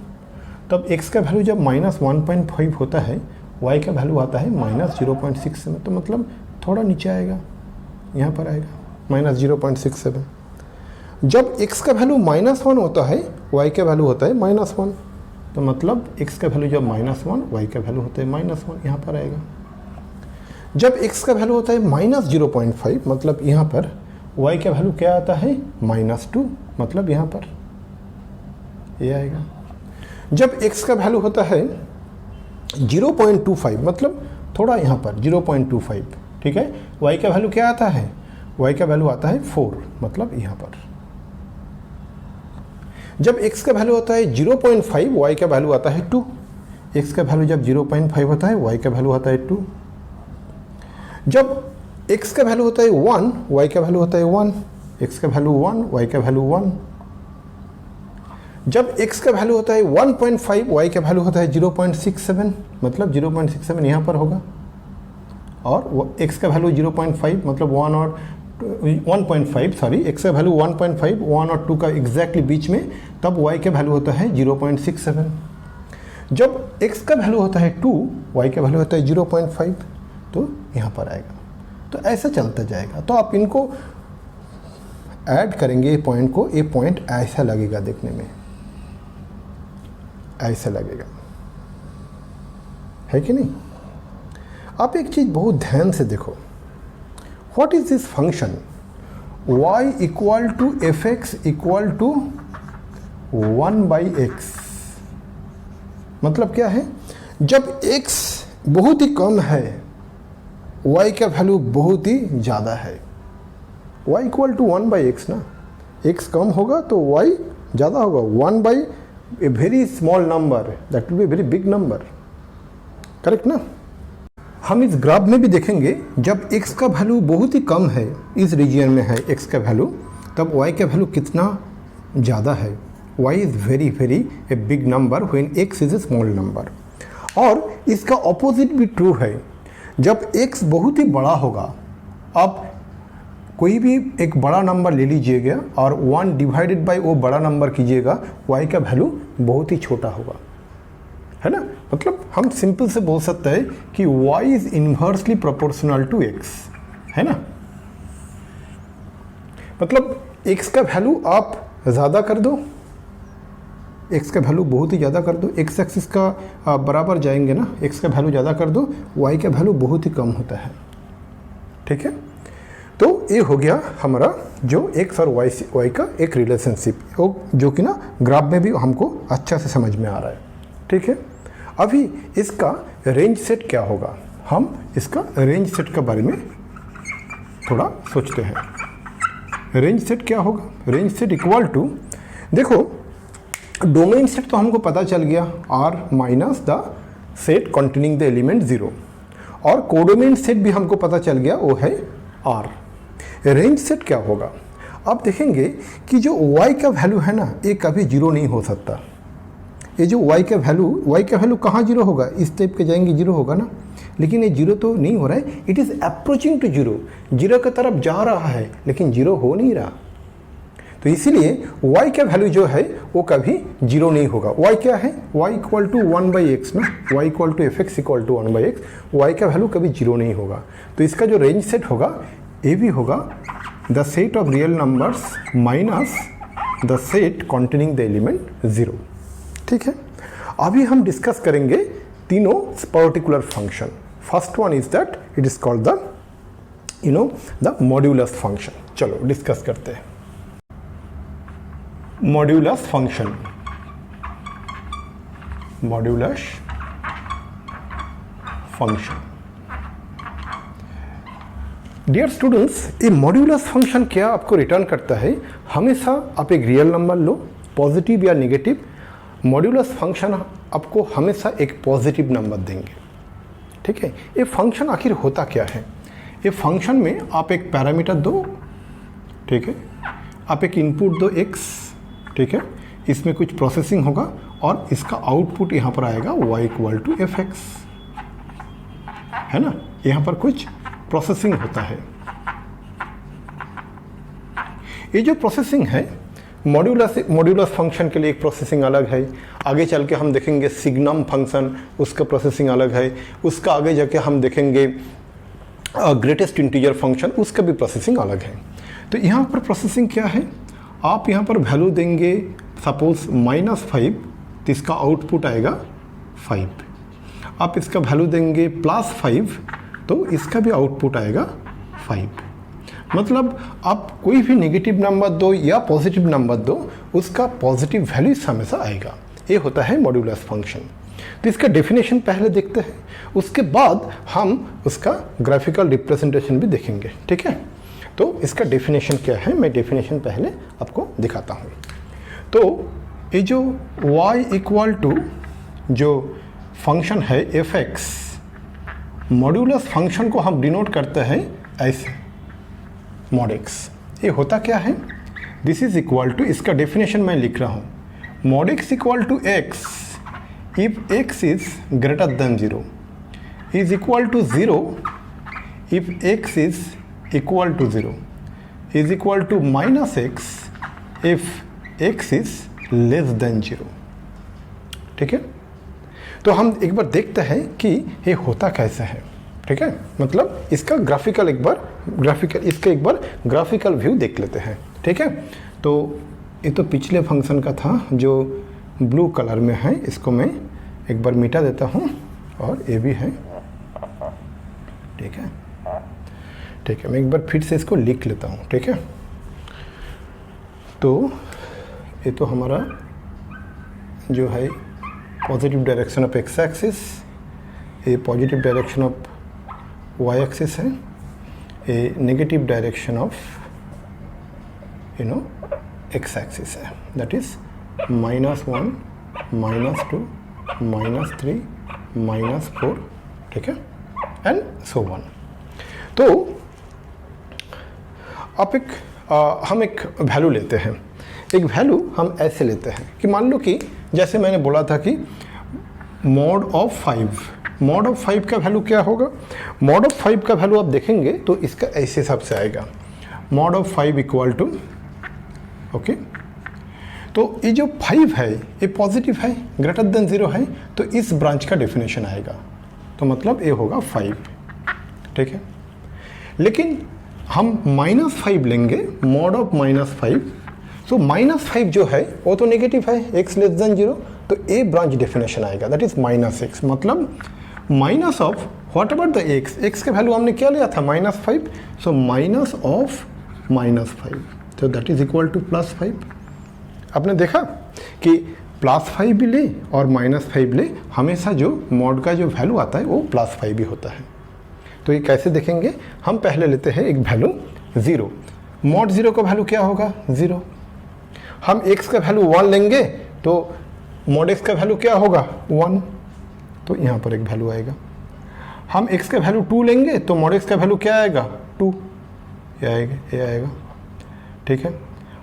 तब x का वैल्यू जब -1.5 होता है y का वैल्यू आता है -0.67, तो मतलब थोड़ा नीचे आएगा, यहाँ पर आएगा -0.67। जब x का वैल्यू -1 होता है y का वैल्यू होता है -1, तो मतलब x का वैल्यू जब -1 y का वैल्यू होता है -1, यहाँ पर आएगा। जब x का वैल्यू होता है -0.5, मतलब यहाँ पर y का वैल्यू क्या आता है -2, मतलब यहाँ पर ये आएगा। जब x का वैल्यू होता है 0.25, मतलब थोड़ा यहाँ पर 0.25, ठीक है, y का वैल्यू क्या आता है? y का वैल्यू आता है 4, मतलब यहाँ पर। जब x का वैल्यू होता है 0.5 y का वैल्यू आता है 2, x का वैल्यू जब 0.5 होता है y का वैल्यू होता है 2। जब x का वैल्यू होता है 1 y का वैल्यू होता है 1, x का वैल्यू 1 y का वैल्यू 1। जब x का वैल्यू होता है 1.5 y का वैल्यू होता है 0.67, मतलब 0.67 यहाँ पर होगा, और x का वैल्यू 0.5 मतलब 1 और 1.5 सॉरी, x का वैल्यू 1.5 1 और 2 का एग्जैक्टली बीच में, तब y का वैल्यू होता है 0.67। जब x का वैल्यू होता है 2 y का वैल्यू होता है 0.5, तो यहाँ पर आएगा। तो ऐसा चलता जाएगा। तो आप इनको ऐड करेंगे पॉइंट को, ये पॉइंट ऐसा लगेगा देखने में, ऐसा लगेगा, है कि नहीं? आप एक चीज़ बहुत ध्यान से देखो, what is this function y equal to fx equal to 1/x, मतलब क्या है? जब x बहुत ही कम है y का वैल्यू बहुत ही ज़्यादा है, y इक्वल टू 1/x ना, x कम होगा तो y ज़्यादा होगा, 1 by a very small number that will be very big number, correct ना? हम इस ग्राफ में भी देखेंगे, जब x का वैल्यू बहुत ही कम है, इस रीजन में है x का वैल्यू, तब y का वैल्यू कितना ज़्यादा है, y is very very a big number when x is a small number. और इसका ऑपोजिट भी ट्रू है, जब x बहुत ही बड़ा होगा, आप कोई भी एक बड़ा नंबर ले लीजिएगा और 1 डिवाइडेड बाय वो बड़ा नंबर कीजिएगा, y का वैल्यू बहुत ही छोटा होगा, है ना? मतलब हम सिंपल से बोल सकते हैं कि y is inversely proportional to x, है ना? मतलब x का वैल्यू आप ज़्यादा कर दो, x का वैल्यू बहुत ही ज़्यादा कर दो, x एक्सिस का बराबर जाएंगे ना, x का वैल्यू ज़्यादा कर दो, y का वैल्यू बहुत ही कम होता है, ठीक है? तो ये हो गया हमारा जो x और y का एक रिलेशनशिप, जो कि ना ग्राफ में भी हमको अच्छा से समझ में आ रहा है, ठीक है? अभी इसका रेंज सेट क्या होगा, हम इसका रेंज सेट के बारे में थोड़ा सोचते हैं। रेंज सेट क्या होगा? रेंज सेट इक्वल टू, देखो डोमेन सेट तो हमको पता चल गया, r minus the set containing the element 0, और कोडोमेन सेट भी हमको पता चल गया, वो है r। रेंज सेट क्या होगा? आप देखेंगे कि जो y का वैल्यू है ना, ये कभी 0 नहीं हो सकता। ये जो y का वैल्यू कहाँ 0 होगा? इस टाइप के जाएंगे 0 होगा ना, लेकिन ये 0 तो नहीं हो रहा है, इट इज़ अप्रोचिंग टू 0, 0 की तरफ जा रहा है, लेकिन 0 हो नहीं रहा। तो इसीलिए y का वैल्यू जो है वो कभी 0 नहीं होगा। y क्या है? y इक्वल टू 1/x ना, y equal to fx equal to 1/x, y का वैल्यू कभी 0 नहीं होगा। तो इसका जो रेंज सेट होगा, ये भी होगा the set of real numbers minus the set containing the element 0, ठीक है? अभी हम डिस्कस करेंगे तीनों particular function. First one is that it is called the the modulus function. चलो डिस्कस करते हैं। Modulus function, modulus function, dear students, ये मॉड्यूलस फंक्शन क्या आपको रिटर्न करता है? हमेशा आप एक रियल नंबर लो, पॉजिटिव या नेगेटिव, मॉड्यूलस फंक्शन आपको हमेशा एक पॉजिटिव नंबर देंगे। ठीक है, ये फंक्शन आखिर होता क्या है? ये फंक्शन में आप एक पैरामीटर दो, ठीक है, आप एक इनपुट दो x, ठीक है, इसमें कुछ प्रोसेसिंग होगा और इसका आउटपुट यहाँ पर आएगा y = fx, है ना? यहाँ पर कुछ प्रोसेसिंग होता है। ये जो प्रोसेसिंग है मॉड्यूलस फंक्शन के लिए एक प्रोसेसिंग अलग है। आगे चल के हम देखेंगे सिग्नम फंक्शन, उसका प्रोसेसिंग अलग है। उसका आगे जाके हम देखेंगे ग्रेटेस्ट इंटीजर फंक्शन, उसका भी प्रोसेसिंग अलग है। तो यहाँ पर प्रोसेसिंग क्या है? आप यहाँ पर वैल्यू देंगे सपोज -5, तो इसका आउटपुट आएगा 5। आप इसका वैल्यू देंगे +5, तो इसका भी आउटपुट आएगा 5। मतलब आप कोई भी नेगेटिव नंबर दो या पॉजिटिव नंबर दो, उसका पॉजिटिव वैल्यू हमेशा आएगा। ये होता है मॉड्यूलस फंक्शन। तो इसका डेफिनेशन पहले देखते हैं, उसके बाद हम उसका ग्राफिकल रिप्रेजेंटेशन भी देखेंगे। ठीक है, तो इसका डेफिनेशन क्या है, मैं डेफिनेशन पहले आपको दिखाता हूँ। तो ये जो y = जो फंक्शन है fx, मॉड्यूलस फंक्शन को हम डिनोट करते हैं ऐसे mod x। ये होता क्या है? दिस इज इक्वल टू, इसका डेफिनेशन मैं लिख रहा हूँ, mod x = x if x is greater than 0 is equal to 0 if x is equal to 0 is equal to -x if x is less than 0। ठीक है, तो हम एक बार देखते हैं कि ये होता कैसे है। ठीक है, मतलब इसका ग्राफिकल एक बार ग्राफिकल व्यू देख लेते हैं। ठीक है, तो ये तो पिछले फंक्शन का था जो ब्लू कलर में है, इसको मैं एक बार मिटा देता हूँ, और ये भी है। ठीक है, ठीक है, मैं एक बार फिर से इसको लिख लेता हूँ। ठीक है, तो ये तो हमारा जो है positive direction of x axis, ये positive direction of y axis है, ये negative direction of x axis है, दैट इज -1 -2 -3 -4। ठीक है, एंड सो ऑन। तो आप हम एक वैल्यू लेते हैं। एक वैल्यू हम ऐसे लेते हैं कि मान लो कि जैसे मैंने बोला था कि mod of 5 का वैल्यू क्या होगा? mod of 5 का वैल्यू आप देखेंगे तो इसका ऐसे हिसाब से आएगा, mod of 5 = ओके। तो ये जो 5 है ये पॉजिटिव है, ग्रेटर देन 0 है, तो इस ब्रांच का डेफिनेशन आएगा, तो मतलब ये होगा 5। ठीक है, लेकिन हम -5 लेंगे, mod of -5, तो -5 जो है वो तो नेगेटिव है, x लेस देन 0, तो ए ब्रांच डेफिनेशन आएगा, दैट इज -x, मतलब minus of what about the x का वैल्यू हमने क्या लिया था -5, सो माइनस ऑफ -5, तो दैट इज इक्वल टू +5। आपने देखा कि +5 भी ले और -5 ले, हमेशा जो मॉड का जो वैल्यू आता है वो +5 भी होता है। तो ये कैसे देखेंगे? हम पहले लेते हैं एक वैल्यू 0, mod 0 का वैल्यू क्या होगा? 0। हम x का वैल्यू 1 लेंगे तो mod x का वैल्यू क्या होगा? 1, तो यहाँ पर एक वैल्यू आएगा। हम x का वैल्यू 2 लेंगे तो mod x का वैल्यू क्या आएगा? 2, ये आएगा। ठीक है,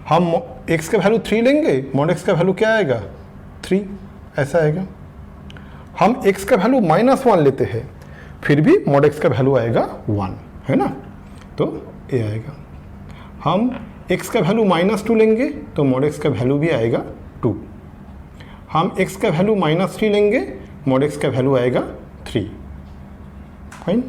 हम x का वैल्यू 3 लेंगे, mod x का वैल्यू क्या आएगा? 3, ऐसा आएगा। हम x का वैल्यू -1 लेते हैं, फिर भी mod x का वैल्यू आएगा 1, है ना, तो ये आएगा। हम x का वैल्यू -2 लेंगे तो mod x का वैल्यू भी आएगा 2। हम x का वैल्यू -3 लेंगे, mod x का वैल्यू आएगा 3। फाइन।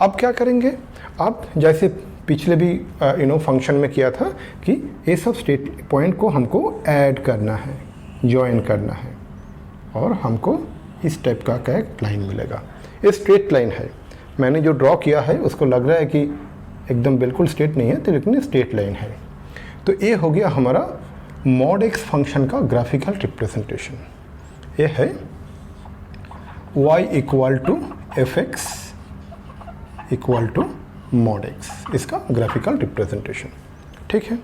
अब क्या करेंगे? अब जैसे पिछले भी फंक्शन में किया था कि ये सब स्टेट पॉइंट को हमको ऐड करना है, ज्वाइन करना है, और हमको इस टाइप का एक लाइन मिलेगा। ये स्ट्रेट लाइन है, मैंने जो ड्रॉ किया है उसको लग रहा है कि एकदम बिल्कुल स्ट्रेट नहीं है, तो लेकिन स्ट्रेट लाइन है। तो ये हो गया हमारा mod x फंक्शन का ग्राफिकल रिप्रेजेंटेशन। ये है y = fx = मॉड एक्स, इसका ग्राफिकल रिप्रेजेंटेशन। ठीक है,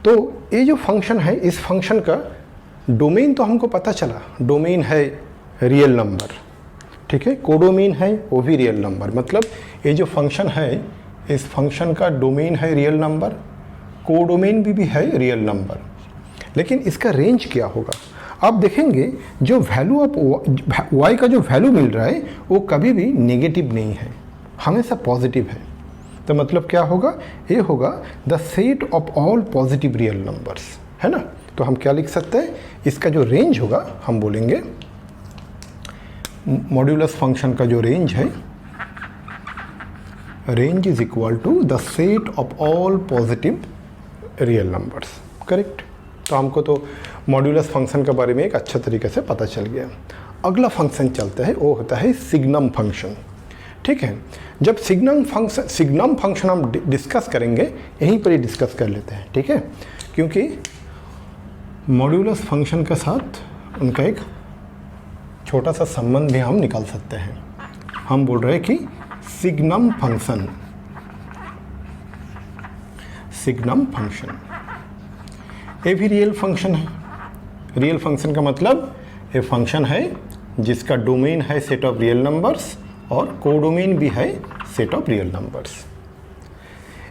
तो ये जो फंक्शन है, इस फंक्शन का डोमेन तो हमको पता चला, डोमेन है रियल नंबर। ठीक है, कोडोमेन है वो भी रियल नंबर, मतलब ये जो फंक्शन है इस फंक्शन का डोमेन है रियल नंबर, कोडोमेन भी है रियल नंबर। लेकिन इसका रेंज क्या होगा? आप देखेंगे जो वैल्यू ऑफ वाई का जो वैल्यू मिल रहा है वो कभी भी नेगेटिव नहीं है, हमेशा पॉजिटिव है। तो मतलब क्या होगा? ये होगा the set of all positive real numbers, है ना। तो हम क्या लिख सकते हैं? इसका जो रेंज होगा हम बोलेंगे मॉड्यूलस फंक्शन का जो रेंज है, range is equal to the set of all positive real numbers. Correct. तो हमको तो मॉड्यूलस फंक्शन के बारे में एक अच्छा तरीके से पता चल गया। अगला फंक्शन चलता है, वो होता है सिग्नम फंक्शन। ठीक है, जब सिग्नम फंक्शन हम डिस्कस करेंगे, यहीं पर ही डिस्कस कर लेते हैं। ठीक है, क्योंकि मॉड्यूलस फंक्शन के साथ उनका एक छोटा सा संबंध भी हम निकाल सकते हैं। हम बोल रहे हैं कि सिग्नम फंक्शन ये भी रियल फंक्शन है। रियल फंक्शन का मतलब ये फंक्शन है जिसका डोमेन है सेट ऑफ रियल नंबर्स और कोडोमेन भी है सेट ऑफ रियल नंबर्स।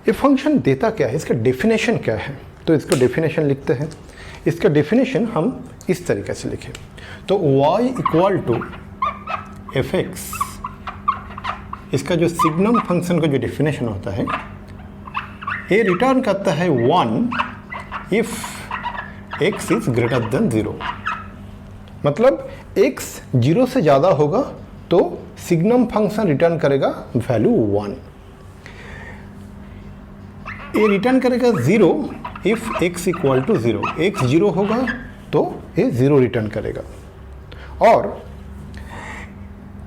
ये फंक्शन देता क्या है, इसका डेफिनेशन क्या है? तो इसको डेफिनेशन लिखते हैं। इसका डेफिनेशन हम इस तरीके से लिखें, तो y equal to F x, इसका जो सिग्नम फंक्शन का जो डेफिनेशन होता है, ये रिटर्न करता है 1 if x is greater than 0। मतलब x 0 से ज़्यादा होगा तो सिग्नम फंक्शन रिटर्न करेगा वैल्यू 1। ये रिटर्न करेगा 0 if x equal to 0, x 0 होगा तो ये 0 रिटर्न करेगा, और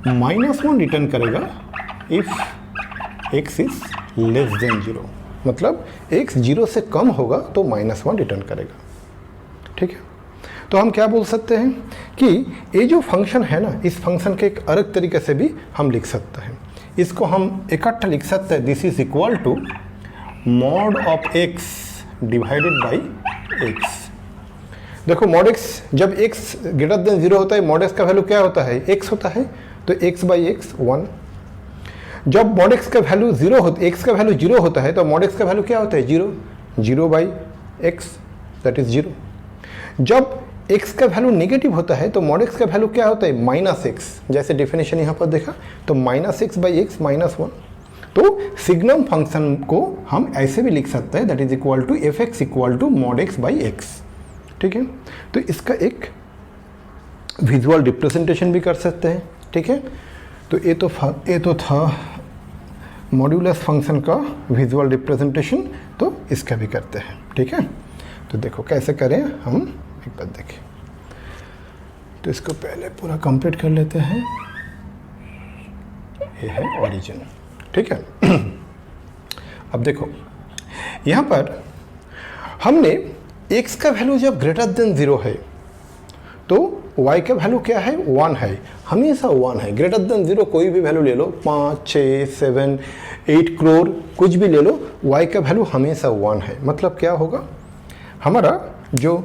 -1 रिटर्न करेगा if x is less than 0। मतलब x 0 से कम होगा तो -1 रिटर्न करेगा। ठीक है, तो हम क्या बोल सकते हैं कि ये जो फंक्शन है ना, इस फंक्शन के एक अलग तरीके से भी हम लिख सकते हैं। इसको हम इकट्ठा लिख सकते हैं, this is equal to mod of x divided by x। देखो मॉड x, जब x ग्रेटर देन 0 होता है, मॉड x का वैल्यू क्या होता है? x होता है, तो x बाई x 1। जब मॉड x का वैल्यू 0 होता है, x का वैल्यू 0 होता है, तो मॉड x का वैल्यू क्या होता है? 0, 0 बाई x दैट इज 0। जब x का वैल्यू नेगेटिव होता है तो मॉड x का वैल्यू क्या होता है? -x। जैसे डेफिनेशन यहाँ पर देखा, तो -x बाई x -1। तो सिग्नम फंक्शन को हम ऐसे भी लिख सकते हैं, that is equal to F x equal to mod x by x। ठीक है, तो इसका एक विजुअल रिप्रेजेंटेशन भी कर सकते हैं। ठीक है, तो ये तो था मॉड्यूलस फंक्शन का विजुअल रिप्रेजेंटेशन, तो इसका भी करते हैं। ठीक है, तो देखो कैसे करें, हम एक बार देखें। तो इसको पहले पूरा कंप्लीट कर लेते हैं। ये है ओरिजिन। ठीक है, अब देखो यहाँ पर हमने x का वैल्यू जब ग्रेटर देन 0 है तो y का वैल्यू क्या है? 1 है, हमेशा 1 है। ग्रेटर देन 0 कोई भी वैल्यू ले लो, 5, 6, 7, 8 करोड़ कुछ भी ले लो, y का वैल्यू हमेशा 1 है। मतलब क्या होगा? हमारा जो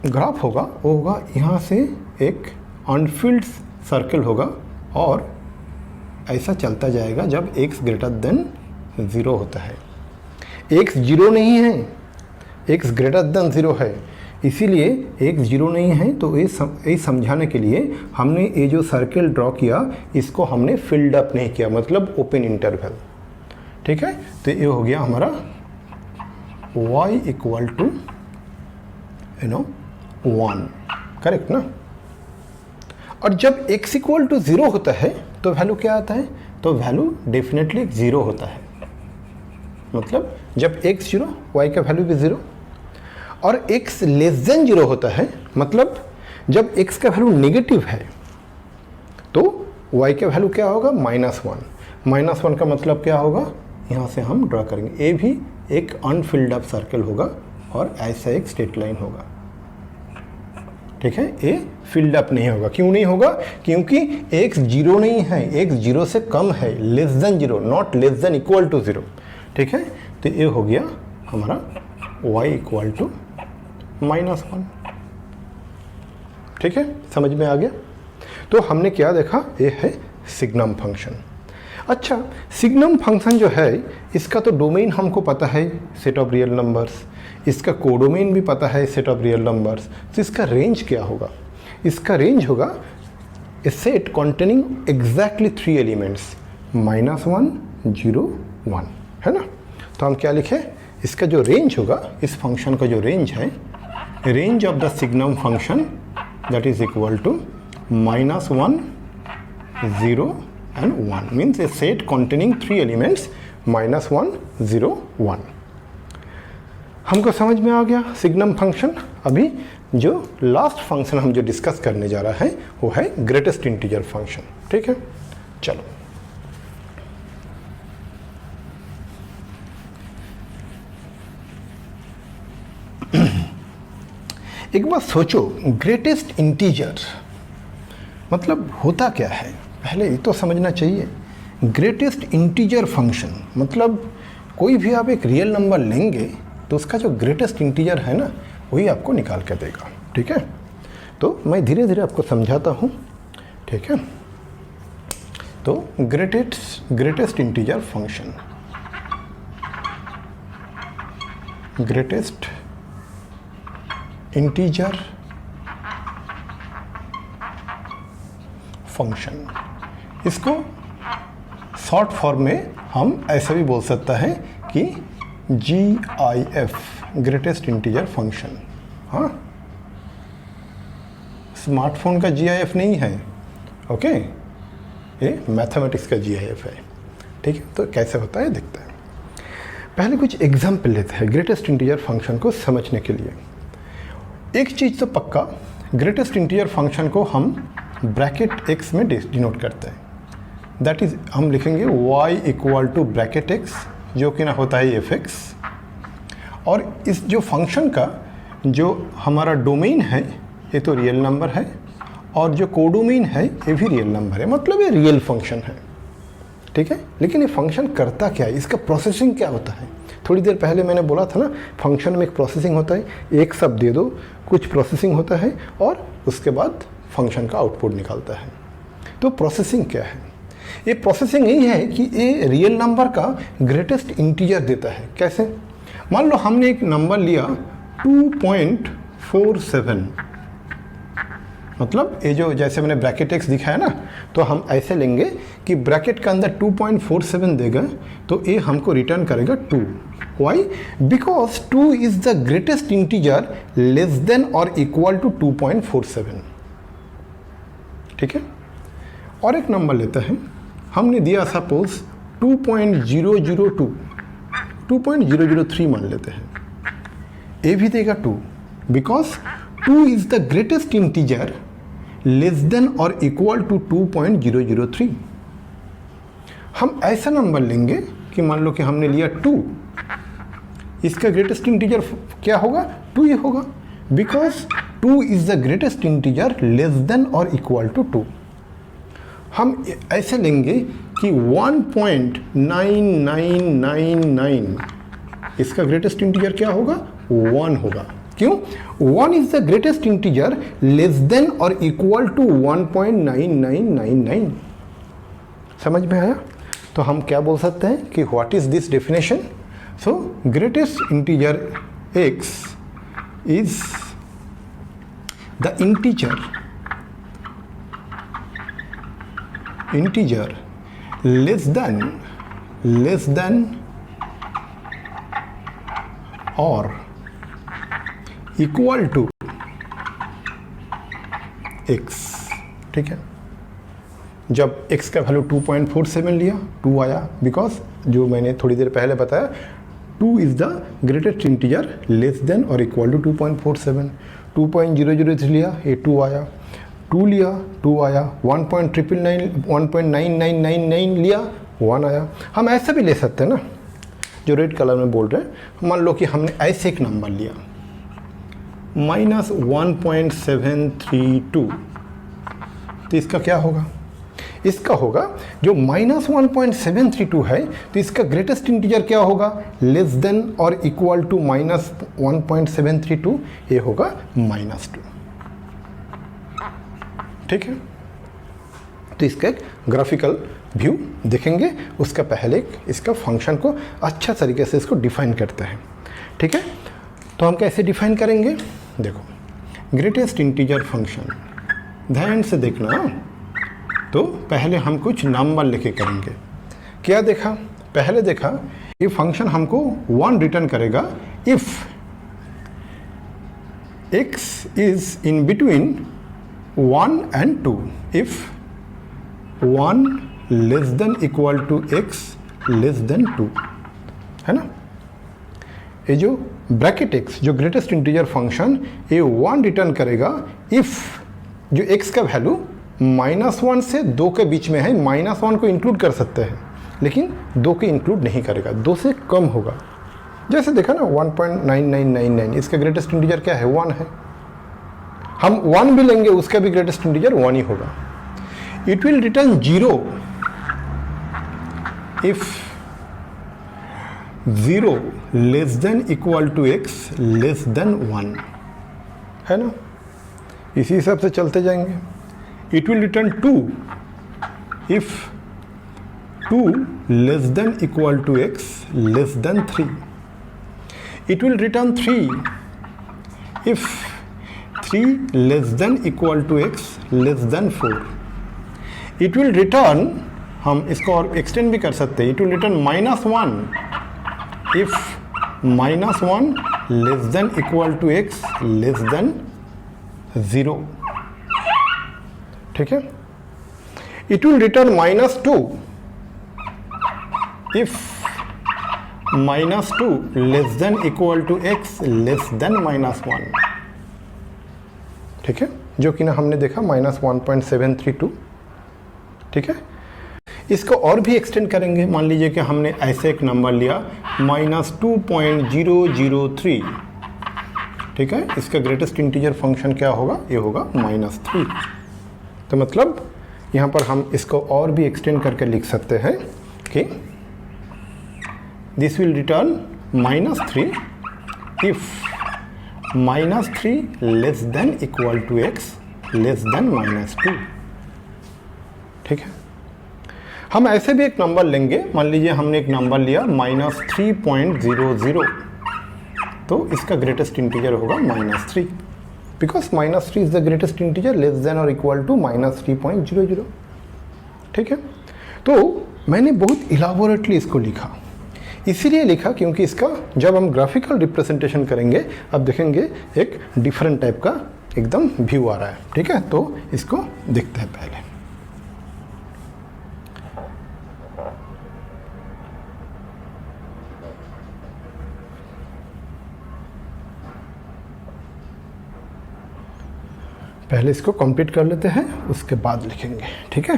ग्राफ होगा वो होगा यहाँ से एक अनफिल्ड सर्कल होगा और ऐसा चलता जाएगा जब x ग्रेटर देन 0 होता है। x 0 नहीं है, x ग्रेटर देन 0 है, इसीलिए x 0 नहीं है। तो ये समझाने के लिए हमने ये जो सर्कल ड्रॉ किया, इसको हमने फिल्ड अप नहीं किया, मतलब ओपन इंटरवल। ठीक है, तो ये हो गया हमारा y इक्वल टू 1। करेक्ट ना। और जब x इक्वल टू 0 होता है तो वैल्यू क्या आता है? तो वैल्यू डेफिनेटली 0 होता है। मतलब जब x 0, y का वैल्यू भी 0। और x लेस देन 0 होता है, मतलब जब x का वैल्यू नेगेटिव है तो y का वैल्यू क्या होगा? -1। -1 का मतलब क्या होगा? यहाँ से हम ड्रा करेंगे, ये भी एक अनफिल्ड अप सर्कल होगा और ऐसा एक स्ट्रेट लाइन होगा। ठीक है, ए फिल्ड अप नहीं होगा। क्यों नहीं होगा? क्योंकि x 0 नहीं है, x 0 से कम है, less than 0, not less than equal to 0। ठीक है, तो ये हो गया हमारा y इक्वल टू -1। ठीक है, समझ में आ गया? तो हमने क्या देखा? ये है सिग्नम फंक्शन। अच्छा, सिग्नम फंक्शन जो है इसका तो डोमेन हमको पता है, सेट ऑफ रियल नंबर्स, इसका कोडोमेन भी पता है, सेट ऑफ रियल नंबर्स। तो इसका रेंज क्या होगा? इसका रेंज होगा ए सेट कॉन्टेनिंग एग्जैक्टली 3 एलिमेंट्स, -1, 0, 1, है ना? तो हम क्या लिखें? इसका जो रेंज होगा, इस फंक्शन का जो रेंज है, range of the signum function that is equal to -1, 0 and 1, means a set containing 3 elements, -1, 0, 1। हमको समझ में आ गया सिग्नम फंक्शन। अभी जो लास्ट फंक्शन हम जो डिस्कस करने जा रहा है वो है ग्रेटेस्ट इंटीजर फंक्शन। ठीक है, चलो एक बात सोचो, ग्रेटेस्ट इंटीजर मतलब होता क्या है? पहले ये तो समझना चाहिए। ग्रेटेस्ट इंटीजर फंक्शन मतलब कोई भी आप एक रियल नंबर लेंगे तो उसका जो ग्रेटेस्ट इंटीजर है ना, वही आपको निकाल के देगा। ठीक है, तो मैं धीरे धीरे आपको समझाता हूँ। ठीक है, तो greatest integer function, greatest integer function, इसको शॉर्ट फॉर्म में हम ऐसा भी बोल सकता है कि GIF, ग्रेटेस्ट इंटीजर फंक्शन। हाँ, स्मार्टफोन का GIF नहीं है, ओके, ये मैथमेटिक्स का GIF है। ठीक है, तो कैसे होता है देखते हैं। पहले कुछ एग्जाम्पल लेते हैं ग्रेटेस्ट इंटीजर फंक्शन को समझने के लिए। एक चीज़ तो पक्का, ग्रेटेस्ट इंटीजर फंक्शन को हम ब्रैकेट x में डिनोट करते हैं। दैट इज हम लिखेंगे y equal to bracket x, जो कि ना होता है fx। और इस जो फंक्शन का जो हमारा डोमेन है ये तो रियल नंबर है, और जो कोडोमेन है ये भी रियल नंबर है, मतलब ये रियल फंक्शन है। ठीक है, लेकिन ये फंक्शन करता क्या है? इसका प्रोसेसिंग क्या होता है? थोड़ी देर पहले मैंने बोला था ना, फंक्शन में एक प्रोसेसिंग होता है, एक शब्द दे दो, कुछ प्रोसेसिंग होता है और उसके बाद फंक्शन का आउटपुट निकालता है। तो प्रोसेसिंग क्या है? ये प्रोसेसिंग यही है कि ये रियल नंबर का ग्रेटेस्ट इंटीजर देता है। कैसे? मान लो हमने एक नंबर लिया 2.47, मतलब ये जो जैसे मैंने ब्रैकेट x दिखाया ना, तो हम ऐसे लेंगे कि ब्रैकेट के अंदर 2.47 देगा तो ये हमको रिटर्न करेगा 2। Why? Because 2 is the greatest integer less than और इक्वल टू 2.47। ठीक है, और एक नंबर लेते हैं, हमने दिया सपोज 2.002, 2.003 मान लेते हैं, ये भी देगा 2, because 2 is the greatest integer less than और इक्वल टू 2.003। हम ऐसा नंबर लेंगे कि मान लो कि हमने लिया 2, इसका ग्रेटेस्ट इंटीजर क्या होगा? 2 ही होगा, because 2 is the greatest integer less than और इक्वल टू 2। हम ऐसे लेंगे कि 1.9999, इसका ग्रेटेस्ट इंटीजर क्या होगा? 1 होगा। क्यों? 1 is the greatest integer less than और इक्वल टू 1.9999। समझ में आया? तो हम क्या बोल सकते हैं कि what is this definition? So greatest integer x is the integer less than और इक्वल टू x। ठीक है, जब x का वैल्यू 2.47 लिया, 2 आया, बिकॉज जो मैंने थोड़ी देर पहले बताया 2 is the greatest integer less than और इक्वल टू 2.47। 2.003 लिया, ये 2 आया, 2 लिया, 2 आया, 1.99999 लिया, 1 आया। हम ऐसा भी ले सकते हैं ना, जो रेड कलर में बोल रहे हैं। मान लो कि हमने ऐसे एक नंबर लिया, माइनस 1.732, तो इसका क्या होगा? इसका होगा जो माइनस 1.732 है, तो इसका ग्रेटेस्ट इंटीजर क्या होगा? लेस देन और इक्वल टू माइनस 1.732, ये होगा -2। ठीक है, तो इसका एक ग्राफिकल व्यू देखेंगे, उसका पहले इसका फंक्शन को अच्छा तरीके से इसको डिफाइन करते हैं। ठीक है, तो हम कैसे डिफाइन करेंगे? देखो, ग्रेटेस्ट इंटीजर फंक्शन, ध्यान से देखना। तो पहले हम कुछ नंबर लेके करेंगे। क्या देखा? पहले देखा ये फंक्शन हमको 1 रिटर्न करेगा if x is in between 1 and 2, if 1 less than equal to x less than 2, है ना। ये जो ब्रैकेट x, जो ग्रेटेस्ट इंटीजर फंक्शन, ये 1 रिटर्न करेगा इफ जो x का वैल्यू -1 से 2 के बीच में है। -1 को इंक्लूड कर सकते हैं, लेकिन 2 को इंक्लूड नहीं करेगा, 2 से कम होगा। जैसे देखा ना 1.9999, इसका ग्रेटेस्ट इंटीजर क्या है? 1 है। हम 1 भी लेंगे, उसका भी ग्रेटेस्ट इंटीजर 1 ही होगा। It will return 0 if 0 less than equal to x less than 1, है ना। इसी हिसाब से चलते जाएंगे। It will return 2 if 2 less than equal to x less than 3. It will return 3 if 3 less than equal to x less than 4. It will return, हम इसको और एक्सटेंड भी कर सकते हैं, it will return -1 if -1 less than equal to x less than 0. ठीक है, it will return -2 if -2 less than equal to x less than -1। ठीक है, जो कि ना हमने देखा -1.732। ठीक है, इसको और भी एक्सटेंड करेंगे। मान लीजिए कि हमने ऐसे एक नंबर लिया -2.003। ठीक है, इसका ग्रेटेस्ट इंटीजर फंक्शन क्या होगा? ये होगा -3। तो मतलब यहाँ पर हम इसको और भी एक्सटेंड करके लिख सकते हैं कि this will return -3 if -3 less than equal to x less than -2। ठीक है, हम ऐसे भी एक नंबर लेंगे। मान लीजिए हमने एक नंबर लिया -3.00, तो इसका ग्रेटेस्ट इंटीजर होगा -3, because -3 is the greatest integer less than or equal to -3.00। ठीक है, तो मैंने बहुत इलाबोरेटली इसको लिखा, इसीलिए लिखा क्योंकि इसका जब हम ग्राफिकल रिप्रेजेंटेशन करेंगे, अब देखेंगे एक डिफरेंट टाइप का एकदम व्यू आ रहा है। ठीक है, तो इसको देखते हैं पहले। पहले इसको कंप्लीट कर लेते हैं, उसके बाद लिखेंगे। ठीक है,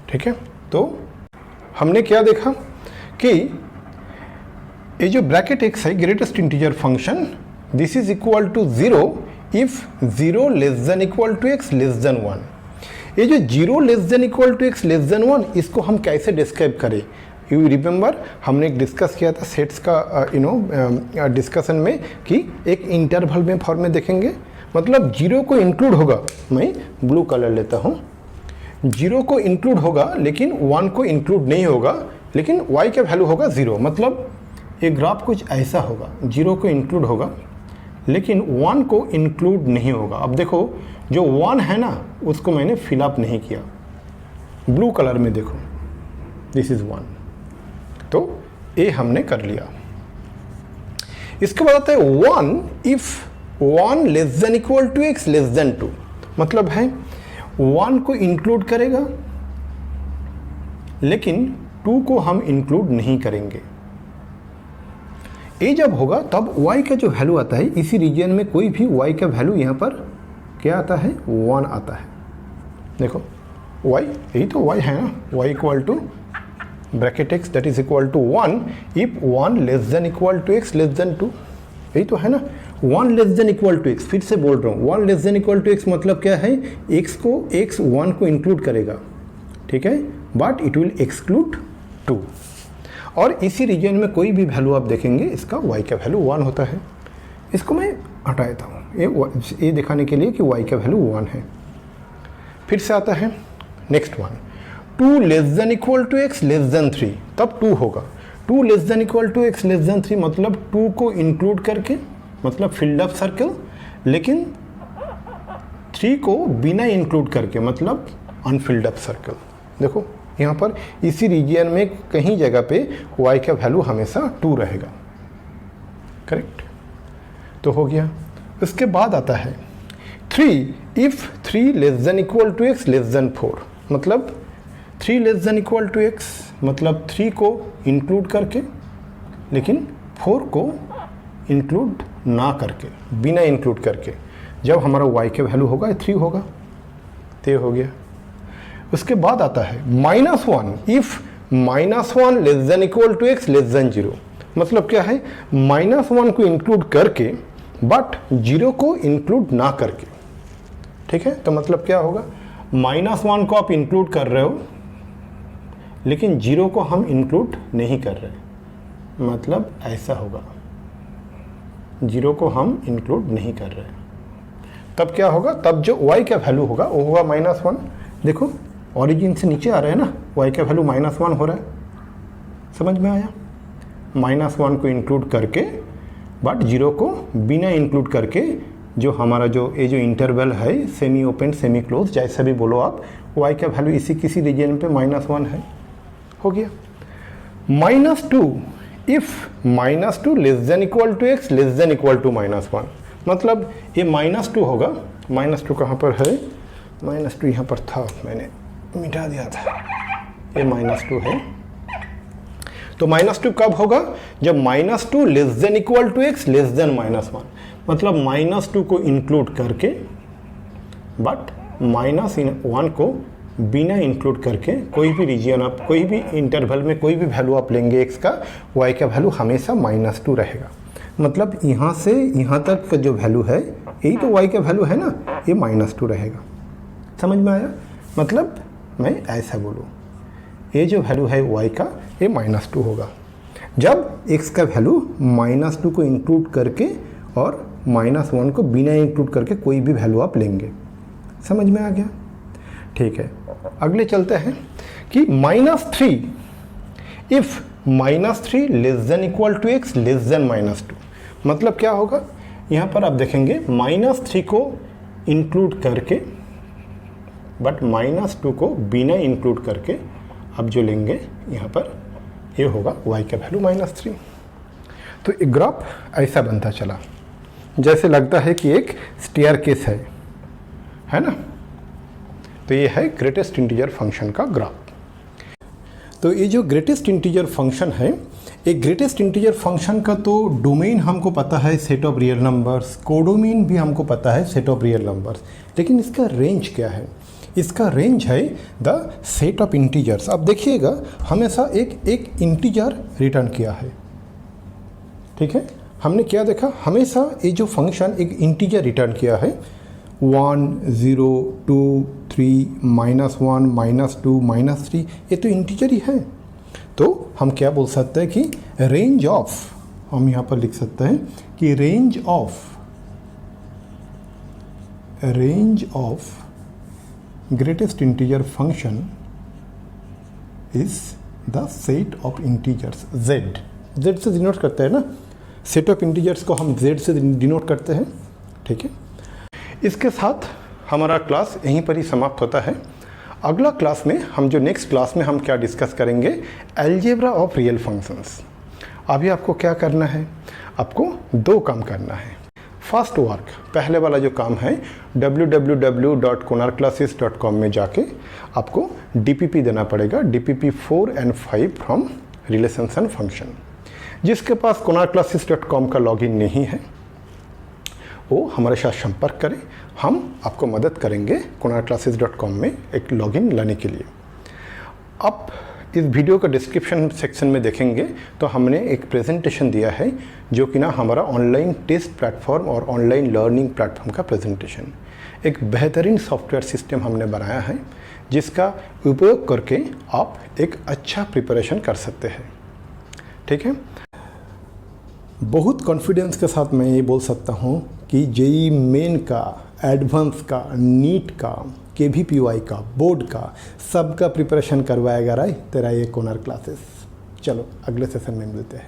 ठीक है, तो हमने क्या देखा कि ये जो ब्रैकेट x है, greatest integer function, this is equal to 0 if 0 less than equal to x less than 1। ये जो 0 less than equal to x less than 1, इसको हम कैसे डिस्क्राइब करें? यू रिमेंबर हमने एक डिस्कस किया था सेट्स का डिस्कशन में कि एक इंटरवल में फॉर्म में देखेंगे, मतलब 0 को इंक्लूड होगा, मैं ब्लू कलर लेता हूँ, 0 को इंक्लूड होगा लेकिन 1 को इंक्लूड नहीं होगा, लेकिन y का वैल्यू होगा 0। मतलब ये ग्राफ कुछ ऐसा होगा, 0 को इंक्लूड होगा लेकिन 1 को इंक्लूड नहीं होगा। अब देखो जो 1 है ना, उसको मैंने फिलअप नहीं किया, ब्लू कलर में देखो, दिस इज 1, तो ये हमने कर लिया। इसके बाद आता है 1 if 1 less than equal to x less than 2, मतलब है 1 को इंक्लूड करेगा लेकिन 2 को हम इंक्लूड नहीं करेंगे। ये जब होगा तब y का जो वैल्यू आता है, इसी रीजन में कोई भी y का वैल्यू यहाँ पर क्या आता है? 1 आता है। देखो y, यही तो y है ना, y equal to bracket x that is equal to 1 if 1 less than equal to x less than 2, यही तो है ना। 1 less than equal to x, फिर से बोल रहा हूँ 1 less than equal to x मतलब क्या है, x 1 को इंक्लूड करेगा, ठीक है, बट इट विल एक्सक्लूड 2। और इसी रीजन में कोई भी वैल्यू आप देखेंगे इसका y का वैल्यू 1 होता है। इसको मैं हटा देता हूँ ये दिखाने के लिए कि y का वैल्यू 1 है। फिर से आता है next one, 2 less than equal to x less than 3, तब 2 होगा। 2 less than equal to x less than 3 मतलब 2 को इंक्लूड करके, मतलब फिल्ड अप सर्कल, लेकिन 3 को बिना इंक्लूड करके मतलब अनफिल्ड अप सर्कल। देखो यहाँ पर इसी रीजन में कहीं जगह पे y का वैल्यू हमेशा 2 रहेगा, करेक्ट, तो हो गया। उसके बाद आता है 3 if 3 less than equal to x less than 4, मतलब 3 less than equal to x मतलब 3 को इंक्लूड करके लेकिन 4 को इंक्लूड ना करके, बिना इंक्लूड करके, जब हमारा y के वैल्यू होगा 3 होगा, तो हो गया। उसके बाद आता है -1 if -1 less than equal to x less than 0, मतलब क्या है, -1 को इंक्लूड करके बट 0 को इंक्लूड ना करके, ठीक है। तो मतलब क्या होगा, -1 को आप इंक्लूड कर रहे हो लेकिन 0 को हम इंक्लूड नहीं कर रहे, मतलब ऐसा होगा, 0 को हम इंक्लूड नहीं कर रहे, तब क्या होगा, तब जो y का वैल्यू होगा वो होगा -1। देखो ओरिजिन से नीचे आ रहा है ना, y का वैल्यू -1 हो रहा है, समझ में आया। -1 को इंक्लूड करके बट 0 को बिना इंक्लूड करके, जो हमारा जो ये जो इंटरवल है सेमी ओपन सेमी क्लोज जैसा भी बोलो आप, y का वैल्यू इसी किसी रीजन पे -1 है, हो गया। -2 if -2 less than equal to x less than equal to -1, मतलब ये -2 होगा। -2 कहाँ पर है, -2 यहाँ पर था, मैंने मिटा दिया था, ये -2 है। तो -2 कब होगा, जब -2 less than equal to x less than -1, मतलब -2 को इंक्लूड करके बट -1 को बिना इंक्लूड करके, कोई भी रीजन आप, कोई भी इंटरवल में कोई भी वैल्यू आप लेंगे x का, y का वैल्यू हमेशा -2 रहेगा। मतलब यहाँ से यहाँ तक का जो वैल्यू है यही तो y का वैल्यू है ना, ये -2 रहेगा, समझ में आया। मतलब मैं ऐसा बोलूँ, ये जो वैल्यू है y का ये -2 होगा जब x का वैल्यू -2 को इंक्लूड करके और -1 को बिना इंक्लूड करके कोई भी वैल्यू आप लेंगे, समझ में आ गया, ठीक है। अगले चलते हैं कि -3 if -3 less than equal to x less than -2, मतलब क्या होगा, यहाँ पर आप देखेंगे -3 को इंक्लूड करके बट -2 को बिना इंक्लूड करके अब जो लेंगे यहाँ पर ये होगा y का वैल्यू -3। तो एक ग्राफ ऐसा बनता चला, जैसे लगता है कि एक स्टेयरकेस है ना। तो ये है ग्रेटेस्ट इंटीजर फंक्शन का ग्राफ। तो ये जो ग्रेटेस्ट इंटीजर फंक्शन है, एक ग्रेटेस्ट इंटीजर फंक्शन का तो डोमेन हमको पता है set of real numbers, codomain भी हमको पता है सेट ऑफ रियल नंबर्स, लेकिन इसका रेंज क्या है, इसका रेंज है द सेट ऑफ इंटीजर्स। अब देखिएगा हमेशा एक इंटीजर रिटर्न किया है, ठीक है, हमने क्या देखा, हमेशा ये जो फंक्शन एक इंटीजर रिटर्न किया है, 1 0 2 3 -1 -2 -3, ये तो इंटीजर ही है। तो हम क्या बोल सकते हैं कि रेंज ऑफ, हम यहाँ पर लिख सकते हैं कि range of greatest integer function is the set of integers z से डिनोट करते हैं ना, सेट ऑफ इंटीजर्स को हम z से डिनोट करते हैं, ठीक है। इसके साथ हमारा क्लास यहीं पर ही समाप्त होता है। अगला क्लास में हम जो नेक्स्ट क्लास में हम क्या डिस्कस करेंगे, अलजेब्रा ऑफ रियल फंक्शंस। अभी आपको क्या करना है, आपको 2 काम करना है। फर्स्ट वर्क, पहले वाला जो काम है www.konarclasses.com में जाके आपको DPP देना पड़ेगा, DPP 4 and 5 from relations and function. जिसके पास konarclasses.com का लॉगिन नहीं है वो हमारे साथ संपर्क करें, हम आपको मदद करेंगे konarkclasses.com में एक लॉगिन लाने के लिए। अब इस वीडियो का डिस्क्रिप्शन सेक्शन में देखेंगे तो हमने एक प्रेजेंटेशन दिया है जो कि ना हमारा ऑनलाइन टेस्ट प्लेटफॉर्म और ऑनलाइन लर्निंग प्लेटफॉर्म का प्रेजेंटेशन। एक बेहतरीन सॉफ्टवेयर सिस्टम हमने बनाया है जिसका उपयोग करके आप एक अच्छा प्रिपरेशन कर सकते हैं। ठीक है, बहुत कॉन्फिडेंस के साथ मैं ये बोल सकता हूँ कि जेईई मेन का, एडवांस का, नीट का, KVPY का, बोर्ड का, सबका प्रिपरेशन करवाएगा तेरा ये कोनार क्लासेस। चलो अगले सेशन में मिलते हैं।